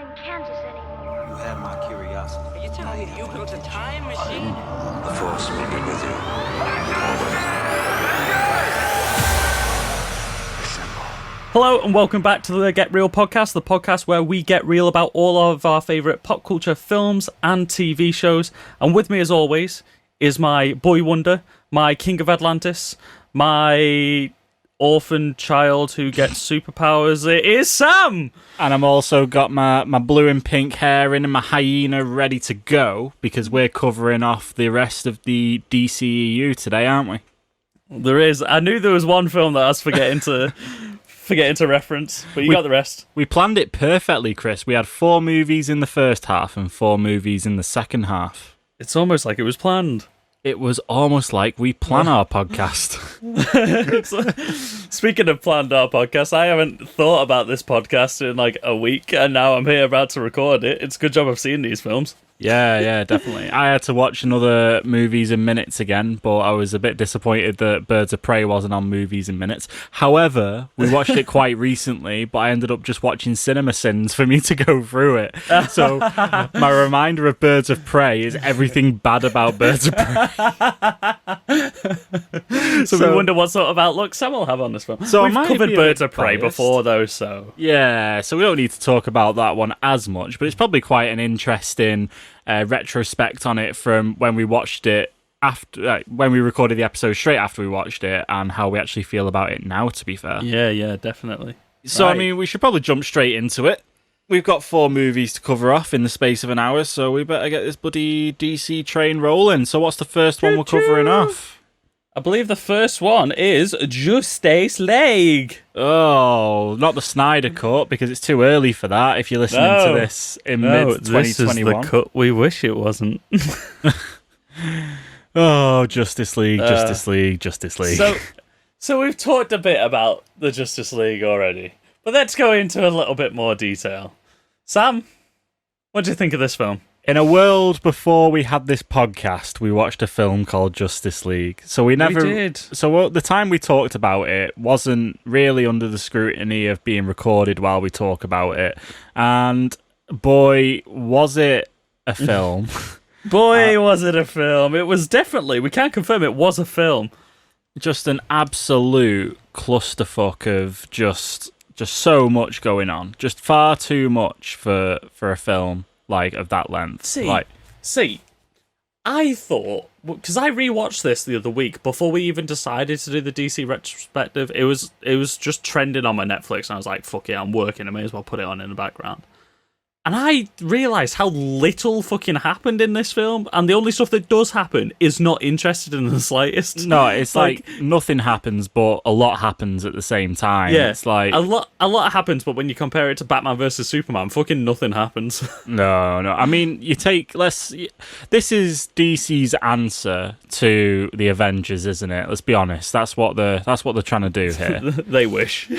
in Kansas anymore. You have my curiosity. Are you telling me you built a time machine? The Force will be with you. Hello and welcome back to the Get Real podcast, the podcast where we get real about all of our favourite pop culture films and TV shows. And with me, as always, is my boy wonder, my king of Atlantis, my orphan child who gets superpowers. It is Sam! And I'm also got my blue and pink hair in and my hyena ready to go because we're covering off the rest of the DCEU today, aren't we? There is. I knew there was one film that I was forgetting to reference, but you got the rest. We planned it perfectly, Chris. We had 4 movies in the first half and 4 movies in the second half. It's almost like it was planned. It was almost like we plan our podcast. Speaking of planned our podcast, I haven't thought about this podcast in like a week, and now I'm here about to record it. It's a good job I've seen these films. Yeah, definitely. I had to watch another Movies in Minutes again, but I was a bit disappointed that Birds of Prey wasn't on Movies in Minutes. However, we watched it quite recently, but I ended up just watching Cinema Sins for me to go through it. So my reminder of Birds of Prey is everything bad about Birds of Prey. So we wonder what sort of outlook Sam will have on this film. So we've covered Birds of Prey before, though, so... Yeah, so we don't need to talk about that one as much, but it's probably quite an interesting... retrospect on it from when we watched it after when we recorded the episode straight after we watched it and how we actually feel about it now, to be fair. Yeah, definitely. So, right. I mean, we should probably jump straight into it. We've got 4 movies to cover off in the space of an hour, so we better get this bloody DC train rolling. So what's the first one we're covering off? I believe the first one is Justice League. Oh, not the Snyder cut, because it's too early for that if you're listening to this in mid-2021. This is the cut we wish it wasn't. Oh, Justice League. So we've talked a bit about the Justice League already, but let's go into a little bit more detail. Sam, what do you think of this film? In a world before we had this podcast, we watched a film called Justice League. So we did. So the time we talked about it wasn't really under the scrutiny of being recorded while we talk about it. And boy, was it a film. Was it a film. It was definitely, we can't confirm it was a film. Just an absolute clusterfuck of just so much going on. Just far too much for a film. Like, of that length. See, I thought, because I rewatched this the other week before we even decided to do the DC retrospective. It was just trending on my Netflix, and I was like, fuck it, I'm working, I may as well put it on in the background. And I realised how little fucking happened in this film, and the only stuff that does happen is not interested in the slightest. No, it's like nothing happens, but a lot happens at the same time. Yeah, it's like a lot happens, but when you compare it to Batman vs Superman, fucking nothing happens. No. I mean, this is DC's answer to the Avengers, isn't it? Let's be honest. That's what they're trying to do here. They wish.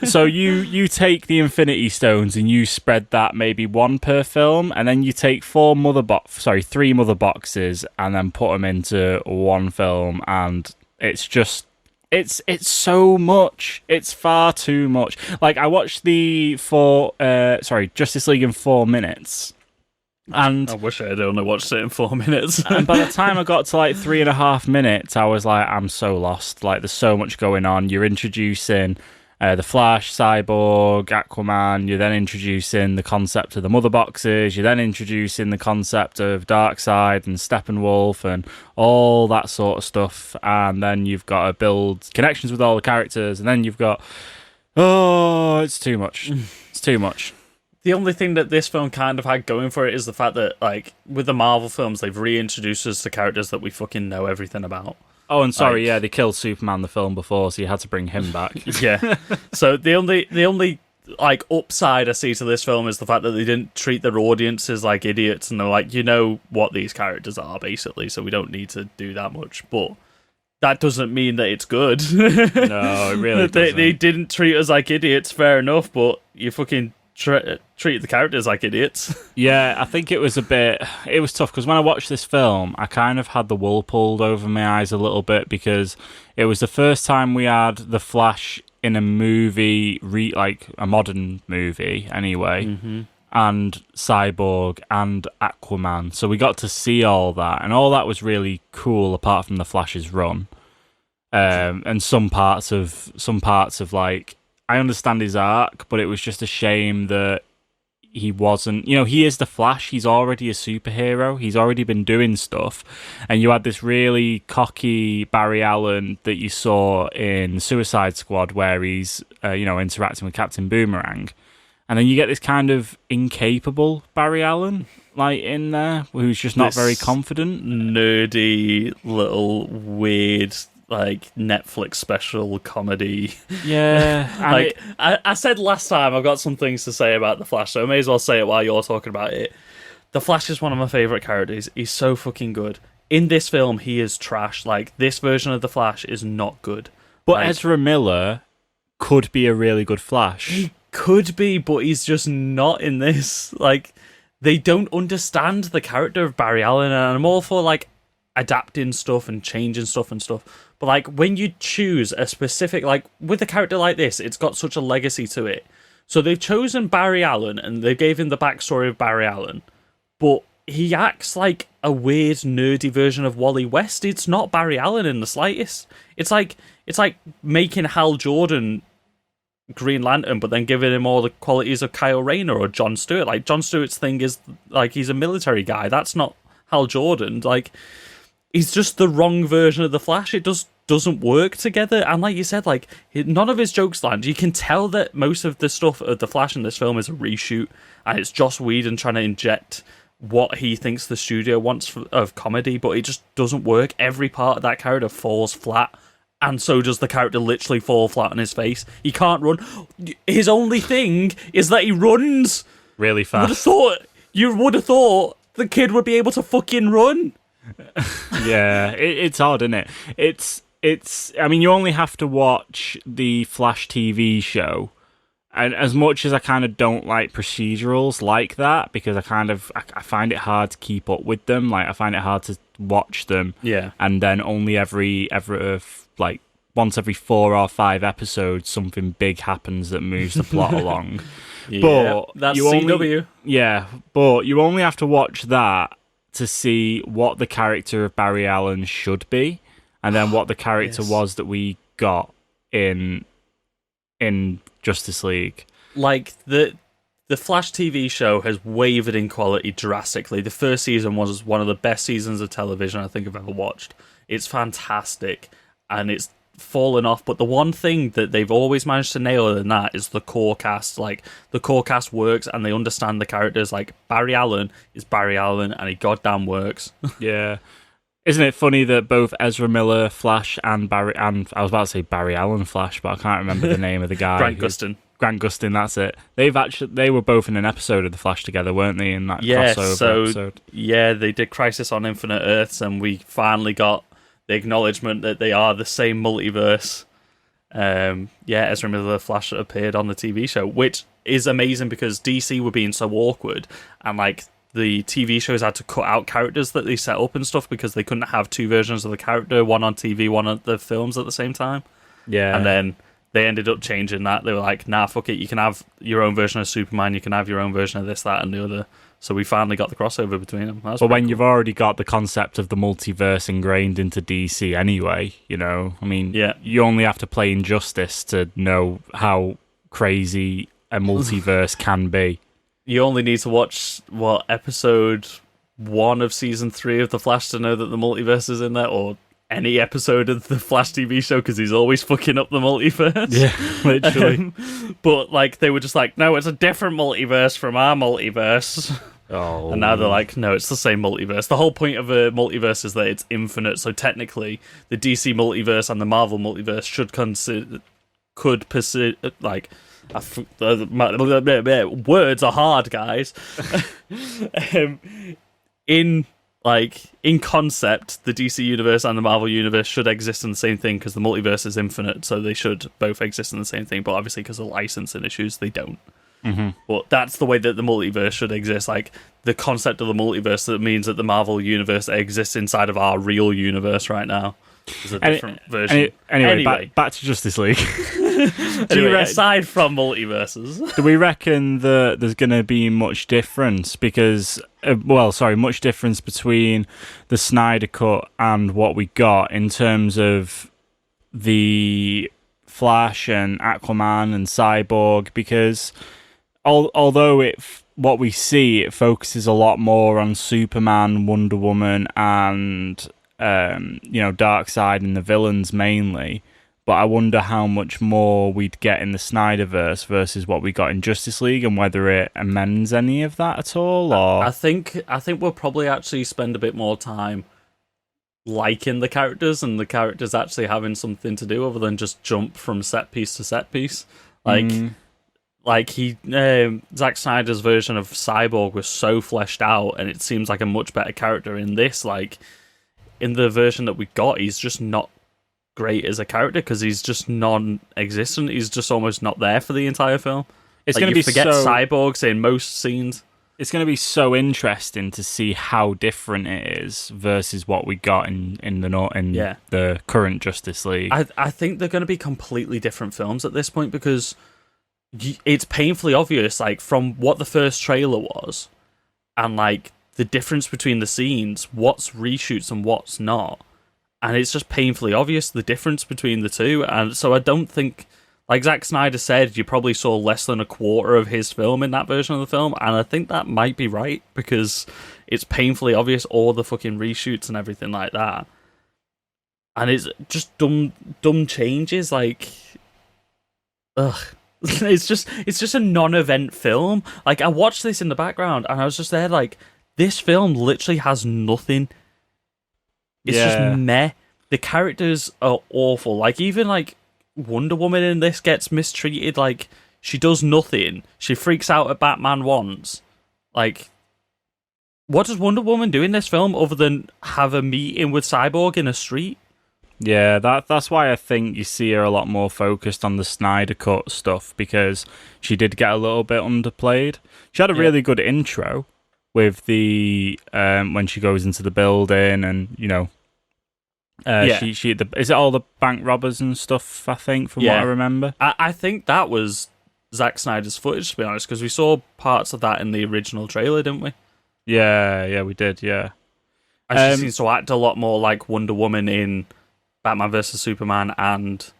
So you take the Infinity Stones and you spread that maybe 1 per film, and then you take 3 mother boxes and then put them into 1 film, and it's just it's so much. It's far too much. Like, I watched Justice League in 4 minutes. And I wish I had only watched it in 4 minutes. And by the time I got to like 3.5 minutes, I was like, I'm so lost. Like, there's so much going on. You're introducing the Flash, Cyborg, Aquaman. You're then introducing the concept of the mother boxes. You're then introducing the concept of Darkseid and Steppenwolf and all that sort of stuff. And then you've got to build connections with all the characters. And then you've got, it's too much. It's too much. The only thing that this film kind of had going for it is the fact that, like, with the Marvel films, they've reintroduced us to characters that we fucking know everything about. Oh, and sorry, they killed Superman the film before, so you had to bring him back. Yeah. So the only like upside I see to this film is the fact that they didn't treat their audiences like idiots, and they're like, you know what these characters are, basically, so we don't need to do that much. But that doesn't mean that it's good. No, it really doesn't. They didn't treat us like idiots, fair enough, but you fucking treat the characters like idiots. Yeah, I think it was tough, because when I watched this film, I kind of had the wool pulled over my eyes a little bit, because it was the first time we had the Flash in a movie, like a modern movie anyway. Mm-hmm. and Cyborg and Aquaman. So we got to see all that, and all that was really cool apart from the Flash's run. And some parts of like, I understand his arc, but it was just a shame that he wasn't, he is the Flash. He's already a superhero. He's already been doing stuff. And you had this really cocky Barry Allen that you saw in Suicide Squad where he's, interacting with Captain Boomerang. And then you get this kind of incapable Barry Allen, like, in there, who's just not very confident. Nerdy, little, weird, like, Netflix special comedy. Yeah. Like, I said last time, I've got some things to say about The Flash, so I may as well say it while you're talking about it. The Flash is one of my favourite characters. He's so fucking good. In this film, he is trash. Like, this version of The Flash is not good. But like, Ezra Miller could be a really good Flash. He could be, but he's just not in this. Like, they don't understand the character of Barry Allen, and I'm all for, like, adapting stuff and changing stuff and stuff. But, like, when you choose a specific, like, with a character like this, it's got such a legacy to it. So they've chosen Barry Allen, and they gave him the backstory of Barry Allen, but he acts like a weird, nerdy version of Wally West. It's not Barry Allen in the slightest. It's like making Hal Jordan Green Lantern, but then giving him all the qualities of Kyle Rayner or Jon Stewart. Like, Jon Stewart's thing is, like, he's a military guy. That's not Hal Jordan. Like, he's just the wrong version of the Flash. It doesn't work together. And like you said, like, none of his jokes land. You can tell that most of the stuff of the Flash in this film is a reshoot, and it's Joss Whedon trying to inject what he thinks the studio wants of comedy, but it just doesn't work. Every part of that character falls flat, and so does the character literally fall flat on his face. He can't run. His only thing is that he runs really fast. You would have thought the kid would be able to fucking run. Yeah, it's odd, isn't it? It's. I mean, you only have to watch the Flash TV show, and as much as I kind of don't like procedurals like that, because I find it hard to keep up with them. Like, I find it hard to watch them. Yeah. And then only like once every 4 or 5 episodes, something big happens that moves the plot along. Yeah, but that's CW. Yeah, but you only have to watch that to see what the character of Barry Allen should be, and then what the character was that we got in Justice League. Like, the Flash TV show has wavered in quality drastically. The first season was one of the best seasons of television I think I've ever watched. It's fantastic, and it's fallen off, but the one thing that they've always managed to nail in that is the core cast. Like, the core cast works, and they understand the characters. Like, Barry Allen is Barry Allen, and he goddamn works. Yeah. Isn't it funny that both Ezra Miller Flash and I was about to say Barry Allen Flash, but I can't remember the name of the guy. Grant Gustin, that's it. They were both in an episode of The Flash together, weren't they, in that crossover episode? Yeah, they did Crisis on Infinite Earths, and we finally got the acknowledgement that they are the same multiverse. Ezra Miller Flash appeared on the TV show, which is amazing because DC were being so awkward, and like the TV shows had to cut out characters that they set up and stuff because they couldn't have 2 versions of the character, one on TV, one on the films at the same time. Yeah. And then they ended up changing that. They were like, nah, fuck it, you can have your own version of Superman, you can have your own version of this, that, and the other. So we finally got the crossover between them. But when you've already got the concept of the multiverse ingrained into DC anyway, I mean, you only have to play Injustice to know how crazy a multiverse can be. You only need to watch, episode 1 of season 3 of The Flash to know that the multiverse is in there, or any episode of the Flash TV show, because he's always fucking up the multiverse. Yeah, literally. But like, they were just like, no, it's a different multiverse from our multiverse. Oh. And now they're like, no, it's the same multiverse. The whole point of a multiverse is that it's infinite, so technically the DC multiverse and the Marvel multiverse words are hard, guys. In concept, the DC universe and the Marvel universe should exist in the same thing because the multiverse is infinite, so they should both exist in the same thing. But obviously, because of licensing issues, they don't. Mm-hmm. But that's the way that the multiverse should exist. Like, the concept of the multiverse, that means that the Marvel universe exists inside of our real universe right now. There's a different version. Anyway, back to Justice League. Anyway, aside from multiverses, do we reckon that there's going to be much difference? Because, much difference between the Snyder Cut and what we got in terms of the Flash and Aquaman and Cyborg? Because although what we see, it focuses a lot more on Superman, Wonder Woman, and Darkseid and the villains mainly. But I wonder how much more we'd get in the Snyderverse versus what we got in Justice League, and whether it amends any of that at all. Or I think we'll probably actually spend a bit more time liking the characters, and the characters actually having something to do other than just jump from set piece to set piece. Zack Snyder's version of Cyborg was so fleshed out, and it seems like a much better character in this. Like, in the version that we got, he's just not great as a character because he's just non-existent. He's just almost not there for the entire film. It's going to be forget cyborgs in most scenes. It's going to be so interesting to see how different it is versus what we got in the current Justice League. I think they're going to be completely different films at this point, because it's painfully obvious, like, from what the first trailer was, and like the difference between the scenes, what's reshoots and what's not. And it's just painfully obvious, the difference between the two. And so I don't think, like Zack Snyder said, you probably saw less than a quarter of his film in that version of the film. And I think that might be right, because it's painfully obvious, all the fucking reshoots and everything like that. And it's just dumb changes, like, ugh. It's just a non-event film. Like, I watched this in the background and I was just there like, this film literally has nothing. It's just meh. The characters are awful. Like, even like Wonder Woman in this gets mistreated. Like, she does nothing. She freaks out at Batman once. Like, what does Wonder Woman do in this film other than have a meeting with Cyborg in a street? Yeah, that's why I think you see her a lot more focused on the Snyder Cut stuff, because she did get a little bit underplayed. She had a really good intro with the when she goes into the building, and is it all the bank robbers and stuff, I think, from what I remember? I think that was Zack Snyder's footage, to be honest, because we saw parts of that in the original trailer, didn't we? Yeah, we did, yeah. And she seems to act a lot more like Wonder Woman in Batman vs. Superman and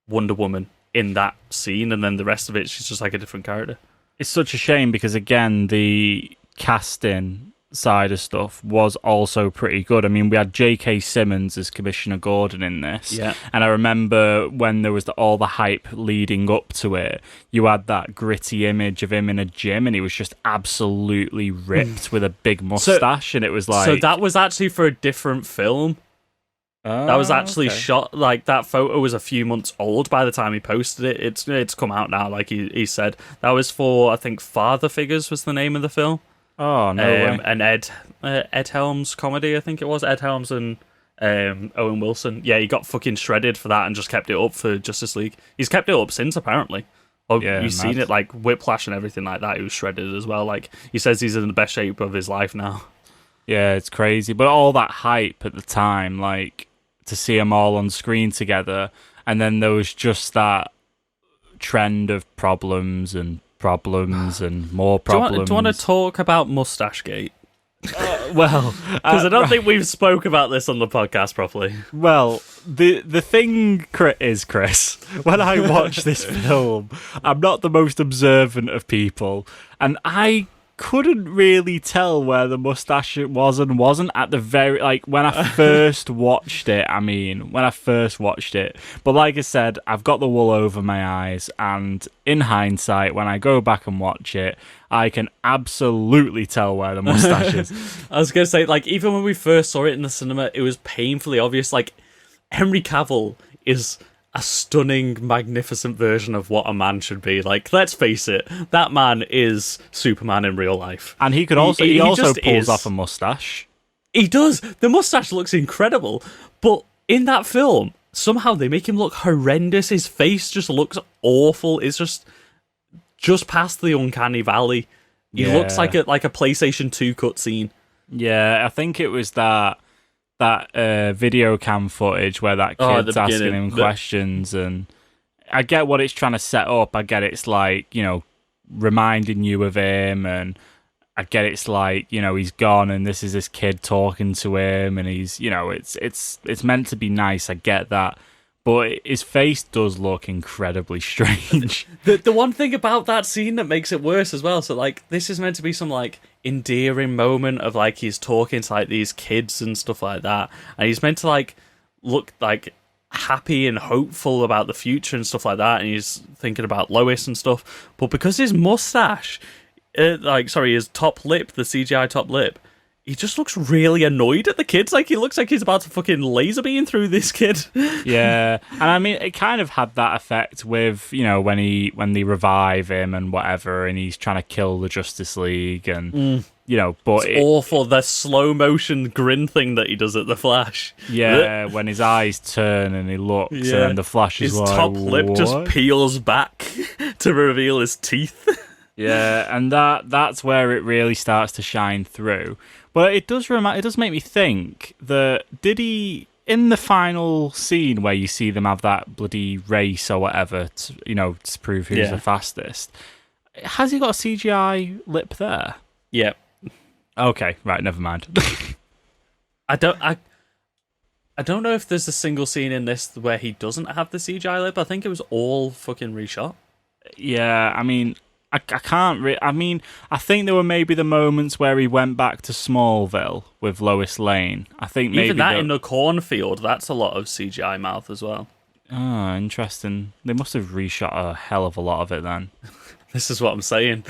Wonder Woman in that scene, and then the rest of it, she's just like a different character. It's such a shame, because, again, the casting side of stuff was also pretty good. I mean, we had J.K. Simmons as Commissioner Gordon in this, and I remember when there was all the hype leading up to it, you had that gritty image of him in a gym, and he was just absolutely ripped with a big mustache, and it was like... So that was actually for a different film. That was actually shot, like, that photo was a few months old by the time he posted it. It's come out now, like he said. That was for, I think, Father Figures was the name of the film. Oh, no way. And Ed Helms comedy, I think it was. Ed Helms and Owen Wilson. Yeah, he got fucking shredded for that and just kept it up for Justice League. He's kept it up since, apparently. You've seen it, like, Whiplash and everything like that. He was shredded as well. Like, he says he's in the best shape of his life now. Yeah, it's crazy. But all that hype at the time, like, to see them all on screen together, and then there was just that trend of problems and more problems. Do you want to talk about Mustache Gate? Well, because I don't think we've spoke about this on the podcast properly. Well, the thing is, Chris, when I watch this film, I'm not the most observant of people, and I couldn't really tell where the mustache was and wasn't at the very, like, when I first watched it. But like I said, I've got the wool over my eyes, and in hindsight, when I go back and watch it, I can absolutely tell where the mustache is. I was going to say, like, even when we first saw it in the cinema, it was painfully obvious. Like, Henry Cavill is a stunning, magnificent version of what a man should be. Like, let's face it, that man is Superman in real life. And he also pulls off a mustache. He does. The mustache looks incredible. But in that film, somehow they make him look horrendous. His face just looks awful. It's just past the uncanny valley. He looks like a PlayStation 2 cutscene. Yeah, I think it was that video cam footage where that kid's asking him questions, and I get what it's trying to set up. I get it's like, reminding you of him, and I get it's like, he's gone and this is this kid talking to him, and he's, it's meant to be nice. I get that. But his face does look incredibly strange. The one thing about that scene that makes it worse as well, so, like, this is meant to be some, like, endearing moment of, like, he's talking to, like, these kids and stuff like that, and he's meant to, like, look, like, happy and hopeful about the future and stuff like that, and he's thinking about Lois and stuff, but because his mustache, his top lip, the CGI top lip, he just looks really annoyed at the kids. Like, he looks like he's about to fucking laser beam through this kid. Yeah, and I mean, it kind of had that effect with, when they revive him and whatever, and he's trying to kill the Justice League, and but it's awful. The slow motion grin thing that he does at the Flash. Yeah, when his eyes turn and he looks, and then the Flash is his like, top lip what? just peels back to reveal his teeth. Yeah, and that's where it really starts to shine through. But it does make me think that did he, in the final scene where you see them have that bloody race or whatever, to prove who's the fastest, has he got a CGI lip there? Yeah. Okay, right, never mind. I don't know if there's a single scene in this where he doesn't have the CGI lip. I think it was all fucking reshot. Yeah, I mean, I can't. I think there were maybe the moments where he went back to Smallville with Lois Lane. I think maybe even that in the cornfield, that's a lot of CGI mouth as well. Oh, interesting. They must have reshot a hell of a lot of it then. This is what I'm saying.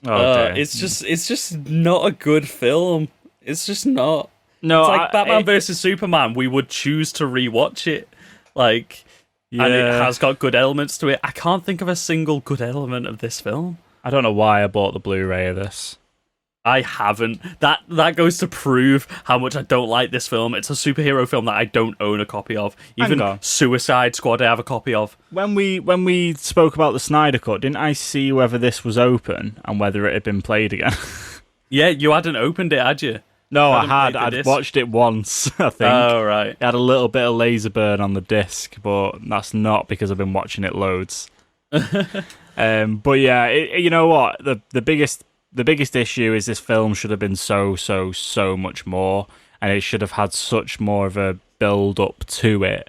Oh, it's just not a good film. It's just not. No, it's like Batman versus Superman. We would choose to rewatch it, and it has got good elements to it. I can't think of a single good element of this film. I don't know why I bought the Blu-ray of this. I haven't. That goes to prove how much I don't like this film. It's a superhero film that I don't own a copy of. Even Suicide Squad, I have a copy of. When we spoke about the Snyder Cut, didn't I see whether this was open and whether it had been played again? Yeah, you hadn't opened it, had you? No, I had. I'd watched it once, I think. Oh, right. It had a little bit of laser burn on the disc, but that's not because I've been watching it loads. But yeah, you know what? The biggest issue is this film should have been so much more, and it should have had such more of a build up to it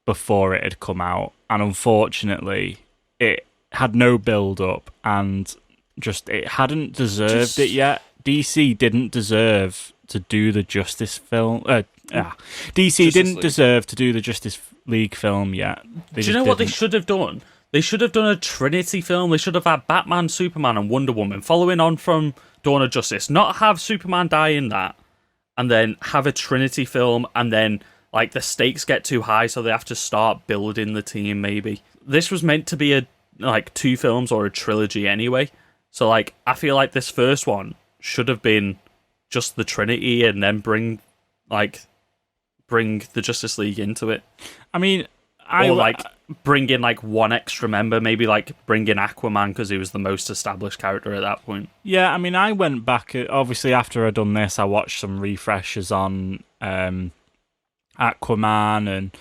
before it had come out. And unfortunately, it had no build up, and just it hadn't deserved it yet. DC didn't deserve to do the Justice film. DC didn't deserve to do the Justice League film yet. Do you know what they should have done? They should have done a Trinity film. They should have had Batman, Superman, and Wonder Woman following on from Dawn of Justice. Not have Superman die in that, and then have a Trinity film, and then like the stakes get too high, so they have to start building the team. Maybe this was meant to be two films or a trilogy anyway. So like I feel like this first one should have been just the Trinity, and then bring the Justice League into it. I mean, bring in one extra member, maybe bring in Aquaman because he was the most established character at that point. Yeah, I mean, I went back, obviously after I'd done this, I watched some refreshers on Aquaman and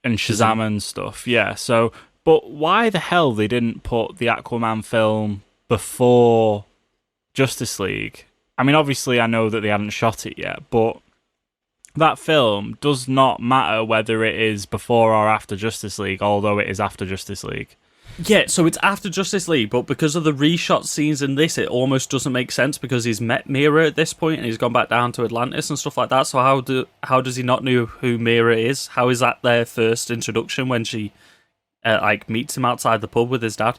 Shazam and stuff. Yeah, so, but why the hell they didn't put the Aquaman film before Justice League? I mean, obviously I know that they hadn't shot it yet, but that film does not matter whether it is before or after Justice League, although it is after Justice League. Yeah, so it's after Justice League, but because of the reshot scenes in this, it almost doesn't make sense because he's met Mira at this point and he's gone back down to Atlantis and stuff like that. So how does he not know who Mira is? How is that their first introduction when she meets him outside the pub with his dad?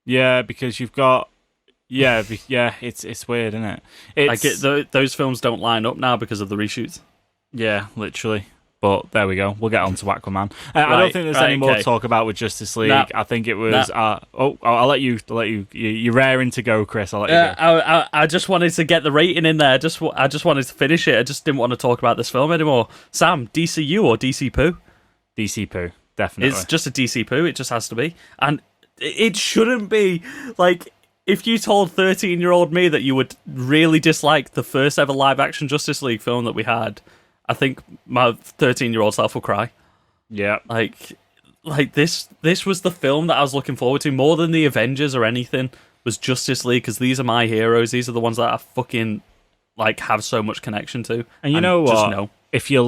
Yeah, because you've got it's weird, isn't it? Those films don't line up now because of the reshoots. Yeah, literally. But there we go. We'll get on to Aquaman. I don't think there's any more to talk about with Justice League. Nah. I think it was. I'll let you. You're raring to go, Chris. I'll let you go. I just wanted to get the rating in there. I just wanted to finish it. I just didn't want to talk about this film anymore. Sam, DCU or DC Poo? DC Poo, definitely. It's just a DC Poo. It just has to be, and it shouldn't be If you told 13-year-old me that you would really dislike the first ever live-action Justice League film that we had, I think my 13-year-old self will cry. Yeah. Like this was the film that I was looking forward to more than the Avengers or anything. Was Justice League, because these are my heroes. These are the ones that I fucking like have so much connection to. And you know what? Just know. If you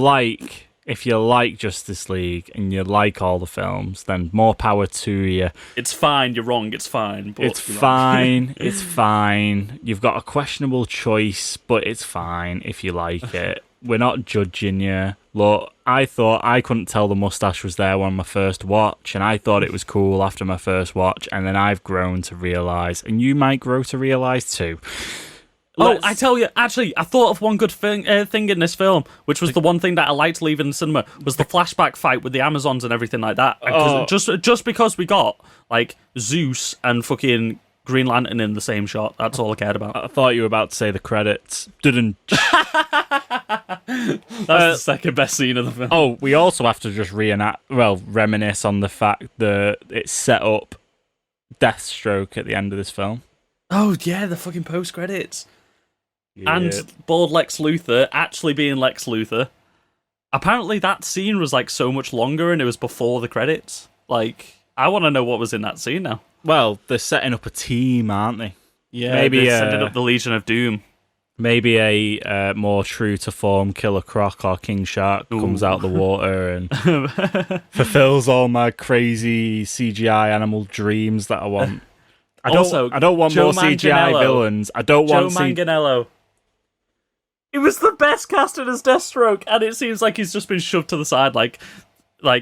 like Justice League and you like all the films, then more power to you. It's fine. You're wrong. It's fine. But It's fine. It's fine. You've got a questionable choice, but it's fine if you like it. We're not judging you. Look, I thought I couldn't tell the mustache was there on my first watch, and I thought it was cool after my first watch, and then I've grown to realise, and you might grow to realise too. I tell you, actually, I thought of one good thing in this film, which was the one thing that I liked leaving the cinema, was the flashback fight with the Amazons and everything like that. Just because we got, like, Zeus and fucking Green Lantern in the same shot, that's all I cared about. I thought you were about to say the credits. Didn't. That's the second best scene of the film. Oh, we also have to just reminisce on the fact that it set up Deathstroke at the end of this film. Oh, yeah, the fucking post-credits. Yeah. And bald Lex Luthor actually being Lex Luthor. Apparently that scene was, like, so much longer and it was before the credits. Like, I want to know what was in that scene now. Well, they're setting up a team, aren't they? Yeah, maybe they're setting up the Legion of Doom. Maybe a more true to form Killer Croc or King Shark comes out the water and fulfills all my crazy CGI animal dreams that I want. I don't want Joe more CGI villains. I don't want Joe Manganiello. It was the best casted as Deathstroke, and it seems like he's just been shoved to the side. Like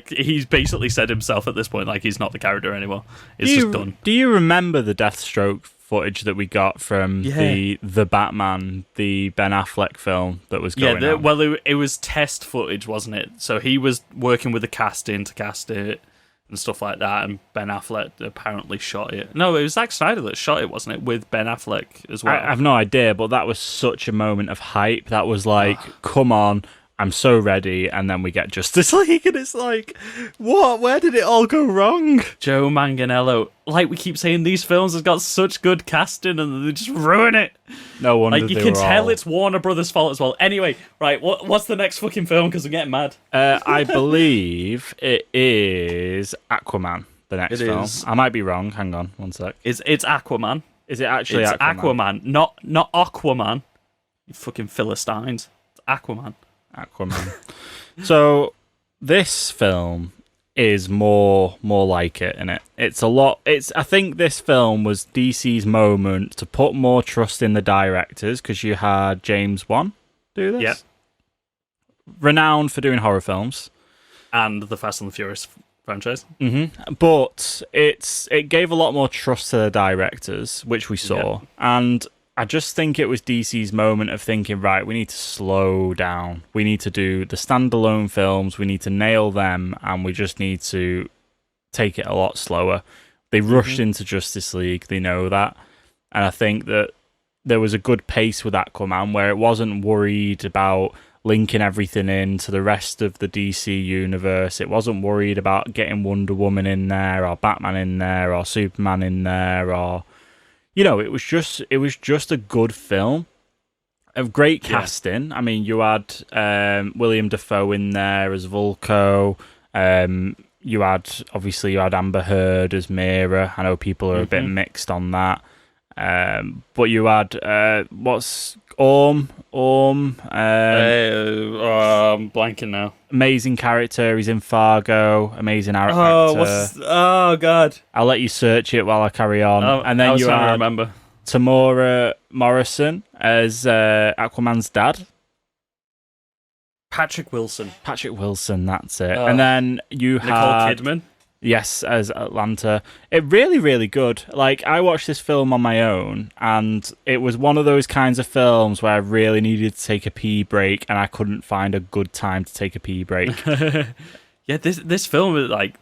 he's basically said himself at this point, like he's not the character anymore. It's just done. Do you remember the Deathstroke footage that we got from the Batman, the Ben Affleck film that was going on? Well, it was test footage, wasn't it? So he was working with the casting to cast it and stuff like that, and Ben Affleck apparently shot it. No, it was Zack Snyder that shot it, wasn't it? With Ben Affleck as well. I have no idea, but that was such a moment of hype. That was like, come on, I'm so ready, and then we get Justice League, and it's like, what? Where did it all go wrong? Joe Manganiello. Like we keep saying, these films have got such good casting, and they just ruin it. No wonder like you can tell it's Warner Brothers' fault as well. Anyway, right, what's the next fucking film? Because I'm getting mad. I believe it is Aquaman. The next film. Is. I might be wrong. Hang on, one sec. It's Aquaman. Is it actually it's Aquaman? Not Aquaman. You fucking Philistines. It's Aquaman. So this film is more like it, innit? It's a lot. I think this film was DC's moment to put more trust in the directors, because you had James Wan do this. Yep. Renowned for doing horror films. And the Fast and the Furious franchise. Mm-hmm. But it gave a lot more trust to the directors, which we saw. Yep. And I just think it was DC's moment of thinking, right, we need to slow down. We need to do the standalone films. We need to nail them, and we just need to take it a lot slower. They rushed into Justice League. They know that. And I think that there was a good pace with Aquaman, where it wasn't worried about linking everything in to the rest of the DC universe. It wasn't worried about getting Wonder Woman in there, or Batman in there, or Superman in there, or... You know, it was just a good film, of great casting. I mean, you had William Dafoe in there as Vulko. You had Amber Heard as Mera. I know people are a bit mixed on that. But you had what's Orm? I'm blanking now. Amazing character. He's in Fargo. Amazing actor. Oh god! I'll let you search it while I carry on. And then you had remember Tamora Morrison as Aquaman's dad. Patrick Wilson, that's it. And then you had Nicole Kidman. Yes, as Atlanta. It really, really good. Like, I watched this film on my own, and it was one of those kinds of films where I really needed to take a pee break, and I couldn't find a good time to take a pee break. Yeah, this film like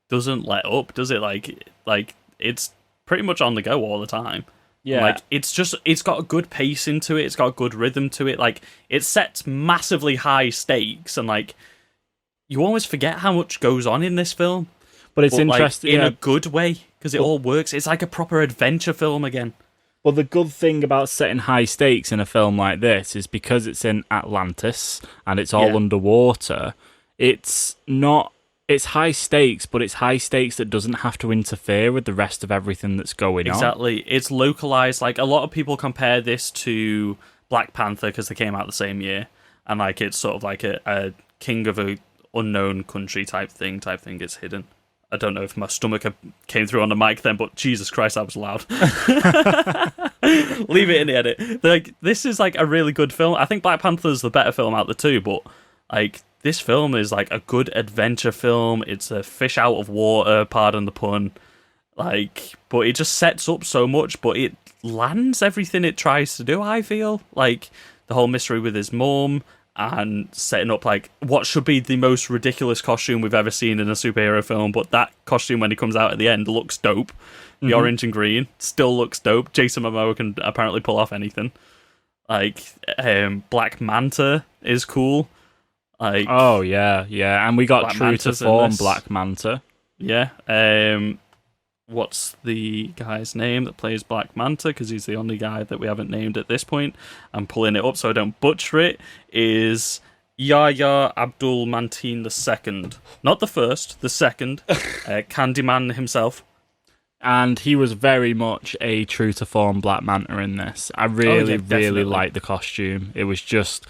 doesn't let up, does it? Like it's pretty much on the go all the time. Yeah, like it's got a good pace into it. It's got a good rhythm to it. Like it sets massively high stakes, and like you always forget how much goes on in this film. But it's interesting in a good way, because it all works. It's like a proper adventure film again. Well, the good thing about setting high stakes in a film like this is because it's in Atlantis and it's all underwater. It's not it's high stakes, but it's high stakes that doesn't have to interfere with the rest of everything that's going on. Exactly. It's localized. Like, a lot of people compare this to Black Panther because they came out the same year, and like it's sort of like a king of a unknown country type thing. It's hidden. I don't know if my stomach came through on the mic then, but Jesus Christ, that was loud. Leave it in the edit. Like, this is like a really good film. I think Black Panther's the better film out of the two, but like, this film is like a good adventure film. It's a fish out of water, pardon the pun. Like, but it just sets up so much, but it lands everything it tries to do, I feel. Like, the whole mystery with his mum, and setting up like what should be the most ridiculous costume we've ever seen in a superhero film, but that costume when he comes out at the end looks dope. The orange and green still looks dope. Jason Momoa can apparently pull off anything. Like, Black Manta is cool. Like, oh yeah, and we got Black true Manta's to form in this. Black Manta. Yeah. What's the guy's name that plays Black Manta? Because he's the only guy that we haven't named at this point. I'm pulling it up so I don't butcher it. Is Yahya Abdul Mateen II. Not the first, the second. Candyman himself. And he was very much a true to form Black Manta in this. I really definitely. liked the costume. It was just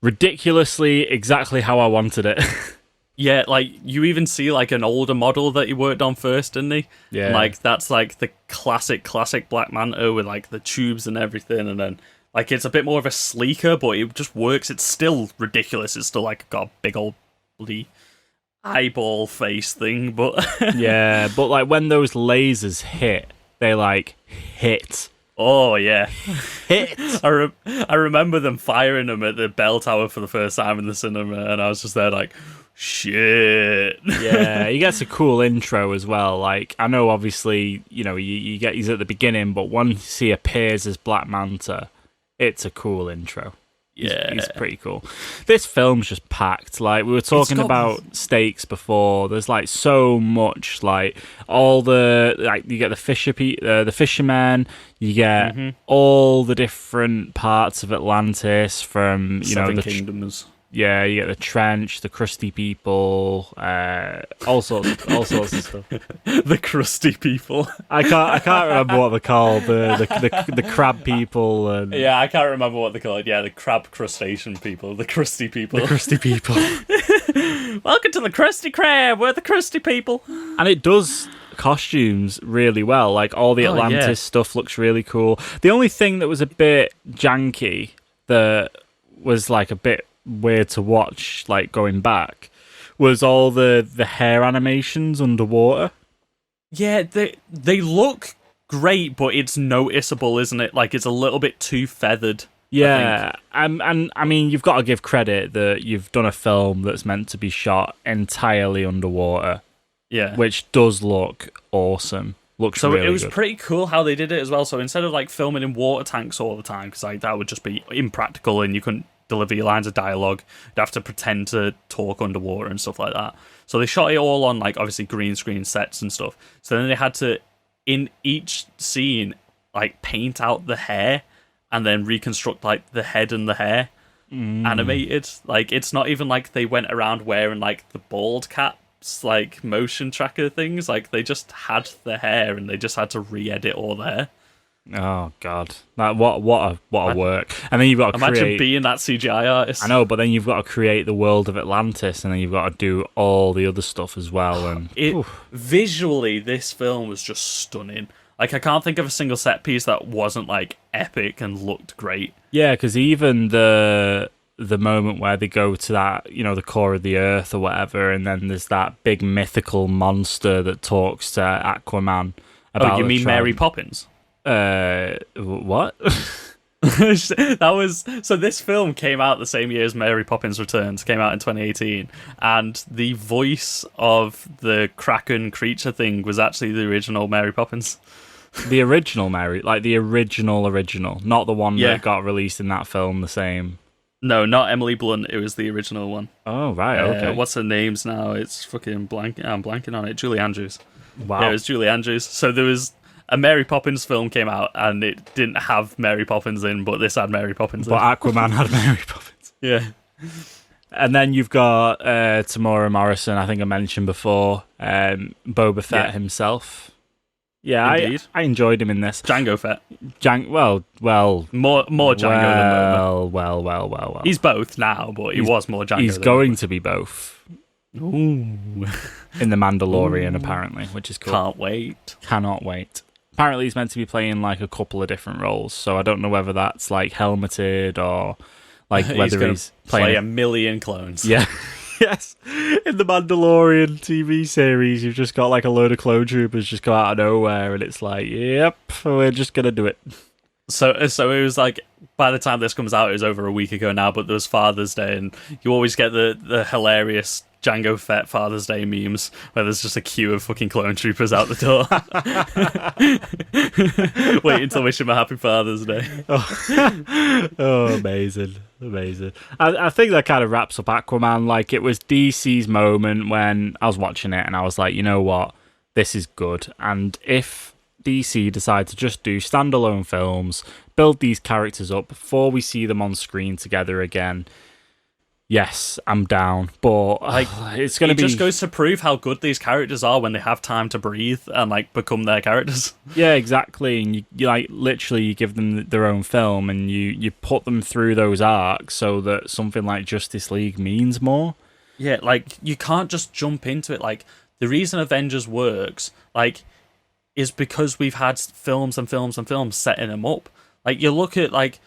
ridiculously exactly how I wanted it. Yeah, like, you even see, like, an older model that he worked on first, didn't he? Yeah. And, like, that's, like, the classic Black Manta with, like, the tubes and everything, and then, like, it's a bit more of a sleeker, but it just works. It's still ridiculous. It's still, like, got a big old bloody eyeball face thing, but... Yeah, but, like, when those lasers hit, they, like, hit. Oh, yeah. Hit! I remember them firing them at the bell tower for the first time in the cinema, and I was just there, like... Shit. Yeah, he gets a cool intro as well. Like, I know obviously, you know, you get he's at the beginning, but once he appears as Black Manta, it's a cool intro. Yeah. He's pretty cool. This film's just packed. Like, we were talking about stakes before. There's like so much, like all the, like, you get the fishermen, you get all the different parts of Atlantis from, you know, Seven the Kingdoms. Yeah, you get the trench, the crusty people, all sorts of stuff. The crusty people. I can't remember what they're called. The crab people. And Yeah, I can't remember what they're called. Yeah, the crab crustacean people. The crusty people. the crusty people. Welcome to the Krusty Krab. We're the crusty people. And it does costumes really well. Like, all the Atlantis stuff looks really cool. The only thing that was a bit janky, that was like a bit weird to watch, like going back, was all the hair animations underwater. Yeah, they look great, but it's noticeable, isn't it? Like, it's a little bit too feathered. Yeah, and I mean, you've got to give credit that you've done a film that's meant to be shot entirely underwater. Yeah, which does look awesome. Looks so really it was good. pretty cool how they did it as well. So instead of like filming in water tanks all the time, because like that would just be impractical and you couldn't deliver your lines of dialogue, you'd have to pretend to talk underwater and stuff like that. So they shot it all on like obviously green screen sets and stuff. So then they had to, in each scene, like paint out the hair and then reconstruct like the head and the hair animated. Like, it's not even like they went around wearing like the bald caps, like motion tracker things. Like, they just had the hair and they just had to re-edit all the hair. Oh god, that what a work! And then you've got to imagine being that CGI artist. I know, but then you've got to create the world of Atlantis, and then you've got to do all the other stuff as well. And visually, this film was just stunning. Like, I can't think of a single set piece that wasn't like epic and looked great. Yeah, because even the moment where they go to that, you know, the core of the earth or whatever, and then there's that big mythical monster that talks to Aquaman about. Oh, you mean Mary Poppins? What? That was so. This film came out the same year as Mary Poppins Returns. Came out in 2018, and the voice of the Kraken creature thing was actually the original Mary Poppins. The original Mary, like the original, not the one Yeah. that got released in that film. The same. No, not Emily Blunt. It was the original one. Oh right, okay. What's her name's now? It's fucking blank. I'm blanking on it. Julie Andrews. Wow. Yeah, it was Julie Andrews. So there was a Mary Poppins film came out, and it didn't have Mary Poppins in, but this had Mary Poppins in. But Aquaman had Mary Poppins. Yeah. And then you've got Tamora Morrison, I think I mentioned before, Boba Fett himself. Yeah, Indeed. I enjoyed him in this. Jango Fett. Well. More Jango than Boba. Well. He's both now, but he was more Jango He's than going Boba. to be both. Ooh. In The Mandalorian, apparently, which is cool. Can't wait. Cannot wait. Apparently, he's meant to be playing like a couple of different roles, so I don't know whether that's like helmeted or like whether he's play playing a million clones. Yeah. Yes. In the Mandalorian TV series, you've just got like a load of clone troopers just go out of nowhere, and it's like, yep, we're just gonna do it. So it was like, by the time this comes out, it was over a week ago now, but there was Father's Day, and you always get the hilarious Jango Fett Father's Day memes where there's just a queue of fucking clone troopers out the door. Waiting to wish him a happy Father's Day. Oh, amazing. I think that kind of wraps up Aquaman. Like, it was DC's moment when I was watching it and I was like, you know what, this is good. And if DC decide to just do standalone films, build these characters up before we see them on screen together again, yes, I'm down. But like, it's going to be... It just goes to prove how good these characters are when they have time to breathe and like become their characters. Yeah, exactly. And you like literally you give them their own film and you put them through those arcs so that something like Justice League means more. Yeah, like you can't just jump into it. Like the reason Avengers works, like, is because we've had films and films and films setting them up. Like you look at like,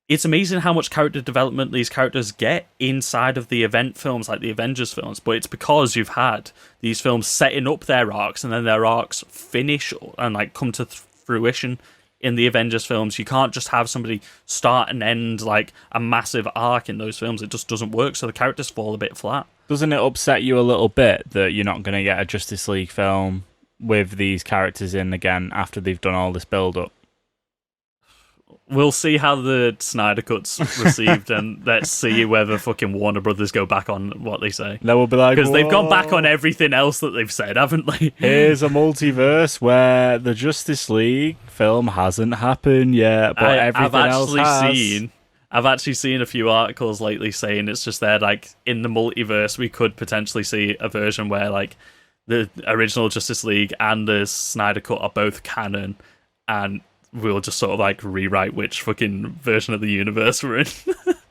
it's amazing how much character development these characters get inside of the event films, like the Avengers films, but it's because you've had these films setting up their arcs and then their arcs finish and like come to fruition in the Avengers films. You can't just have somebody start and end like a massive arc in those films. It just doesn't work, so the characters fall a bit flat. Doesn't it upset you a little bit that you're not going to get a Justice League film with these characters in again after they've done all this build-up? We'll see how the Snyder Cut's received, and let's see whether fucking Warner Brothers go back on what they say. They will be like, because they've gone back on everything else that they've said, haven't they? Here's a multiverse where the Justice League film hasn't happened yet, but everything else has. I've actually seen a few articles lately saying it's just there, like, in the multiverse, we could potentially see a version where, like, the original Justice League and the Snyder Cut are both canon, and we'll just sort of like rewrite which fucking version of the universe we're in.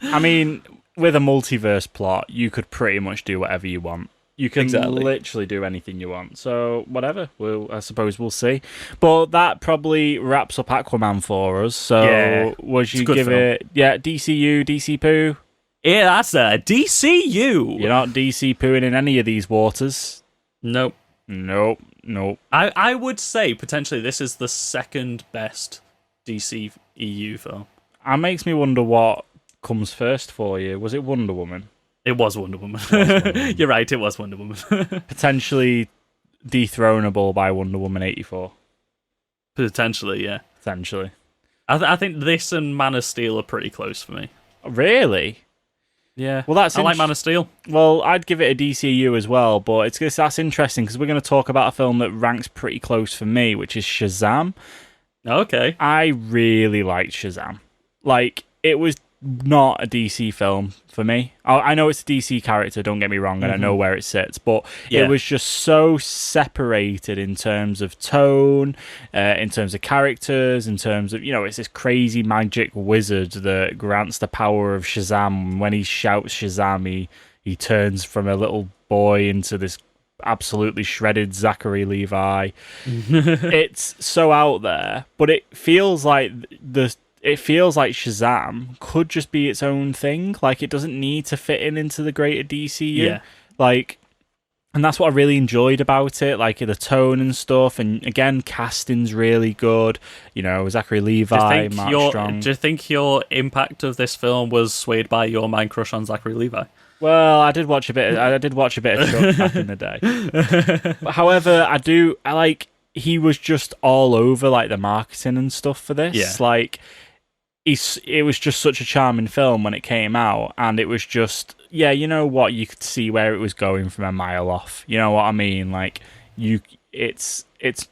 I mean, with a multiverse plot, you could pretty much do whatever you want. You can literally do anything you want. So whatever, I suppose we'll see. But that probably wraps up Aquaman for us. So yeah, would you give it? Yeah, DCU, DC poo. Yeah, that's a DCU. You're not DC pooing in any of these waters. Nope. I would say potentially this is the second best DCEU film. It makes me wonder what comes first for you. Was it Wonder Woman? It was Wonder Woman. You're right, it was Wonder Woman. Potentially dethronable by Wonder Woman 84. Potentially, yeah. Potentially. I think this and Man of Steel are pretty close for me. Really? Yeah. Well, I like Man of Steel. Well, I'd give it a DCU as well, but that's interesting because we're going to talk about a film that ranks pretty close for me, which is Shazam. Okay. I really liked Shazam. Like, it was not a DC film for me. I know it's a DC character, don't get me wrong, and I know where it sits, but it was just so separated in terms of tone, in terms of characters, in terms of, it's this crazy magic wizard that grants the power of Shazam. When he shouts Shazam, he turns from a little boy into this absolutely shredded Zachary Levi. It's so out there, but it feels like Shazam could just be its own thing. Like, it doesn't need to fit into the greater DCU. Yeah. Like, and that's what I really enjoyed about it, like the tone and stuff. And again, casting's really good. Zachary Levi, Mark Strong. Do you think your impact of this film was swayed by your mind crush on Zachary Levi? Well, I did watch a bit of Chuck back in the day. But however, he was just all over like the marketing and stuff for this. Yeah. Like, it was just such a charming film when it came out, and it was just, you know what, you could see where it was going from a mile off. You know what I mean? Like, it's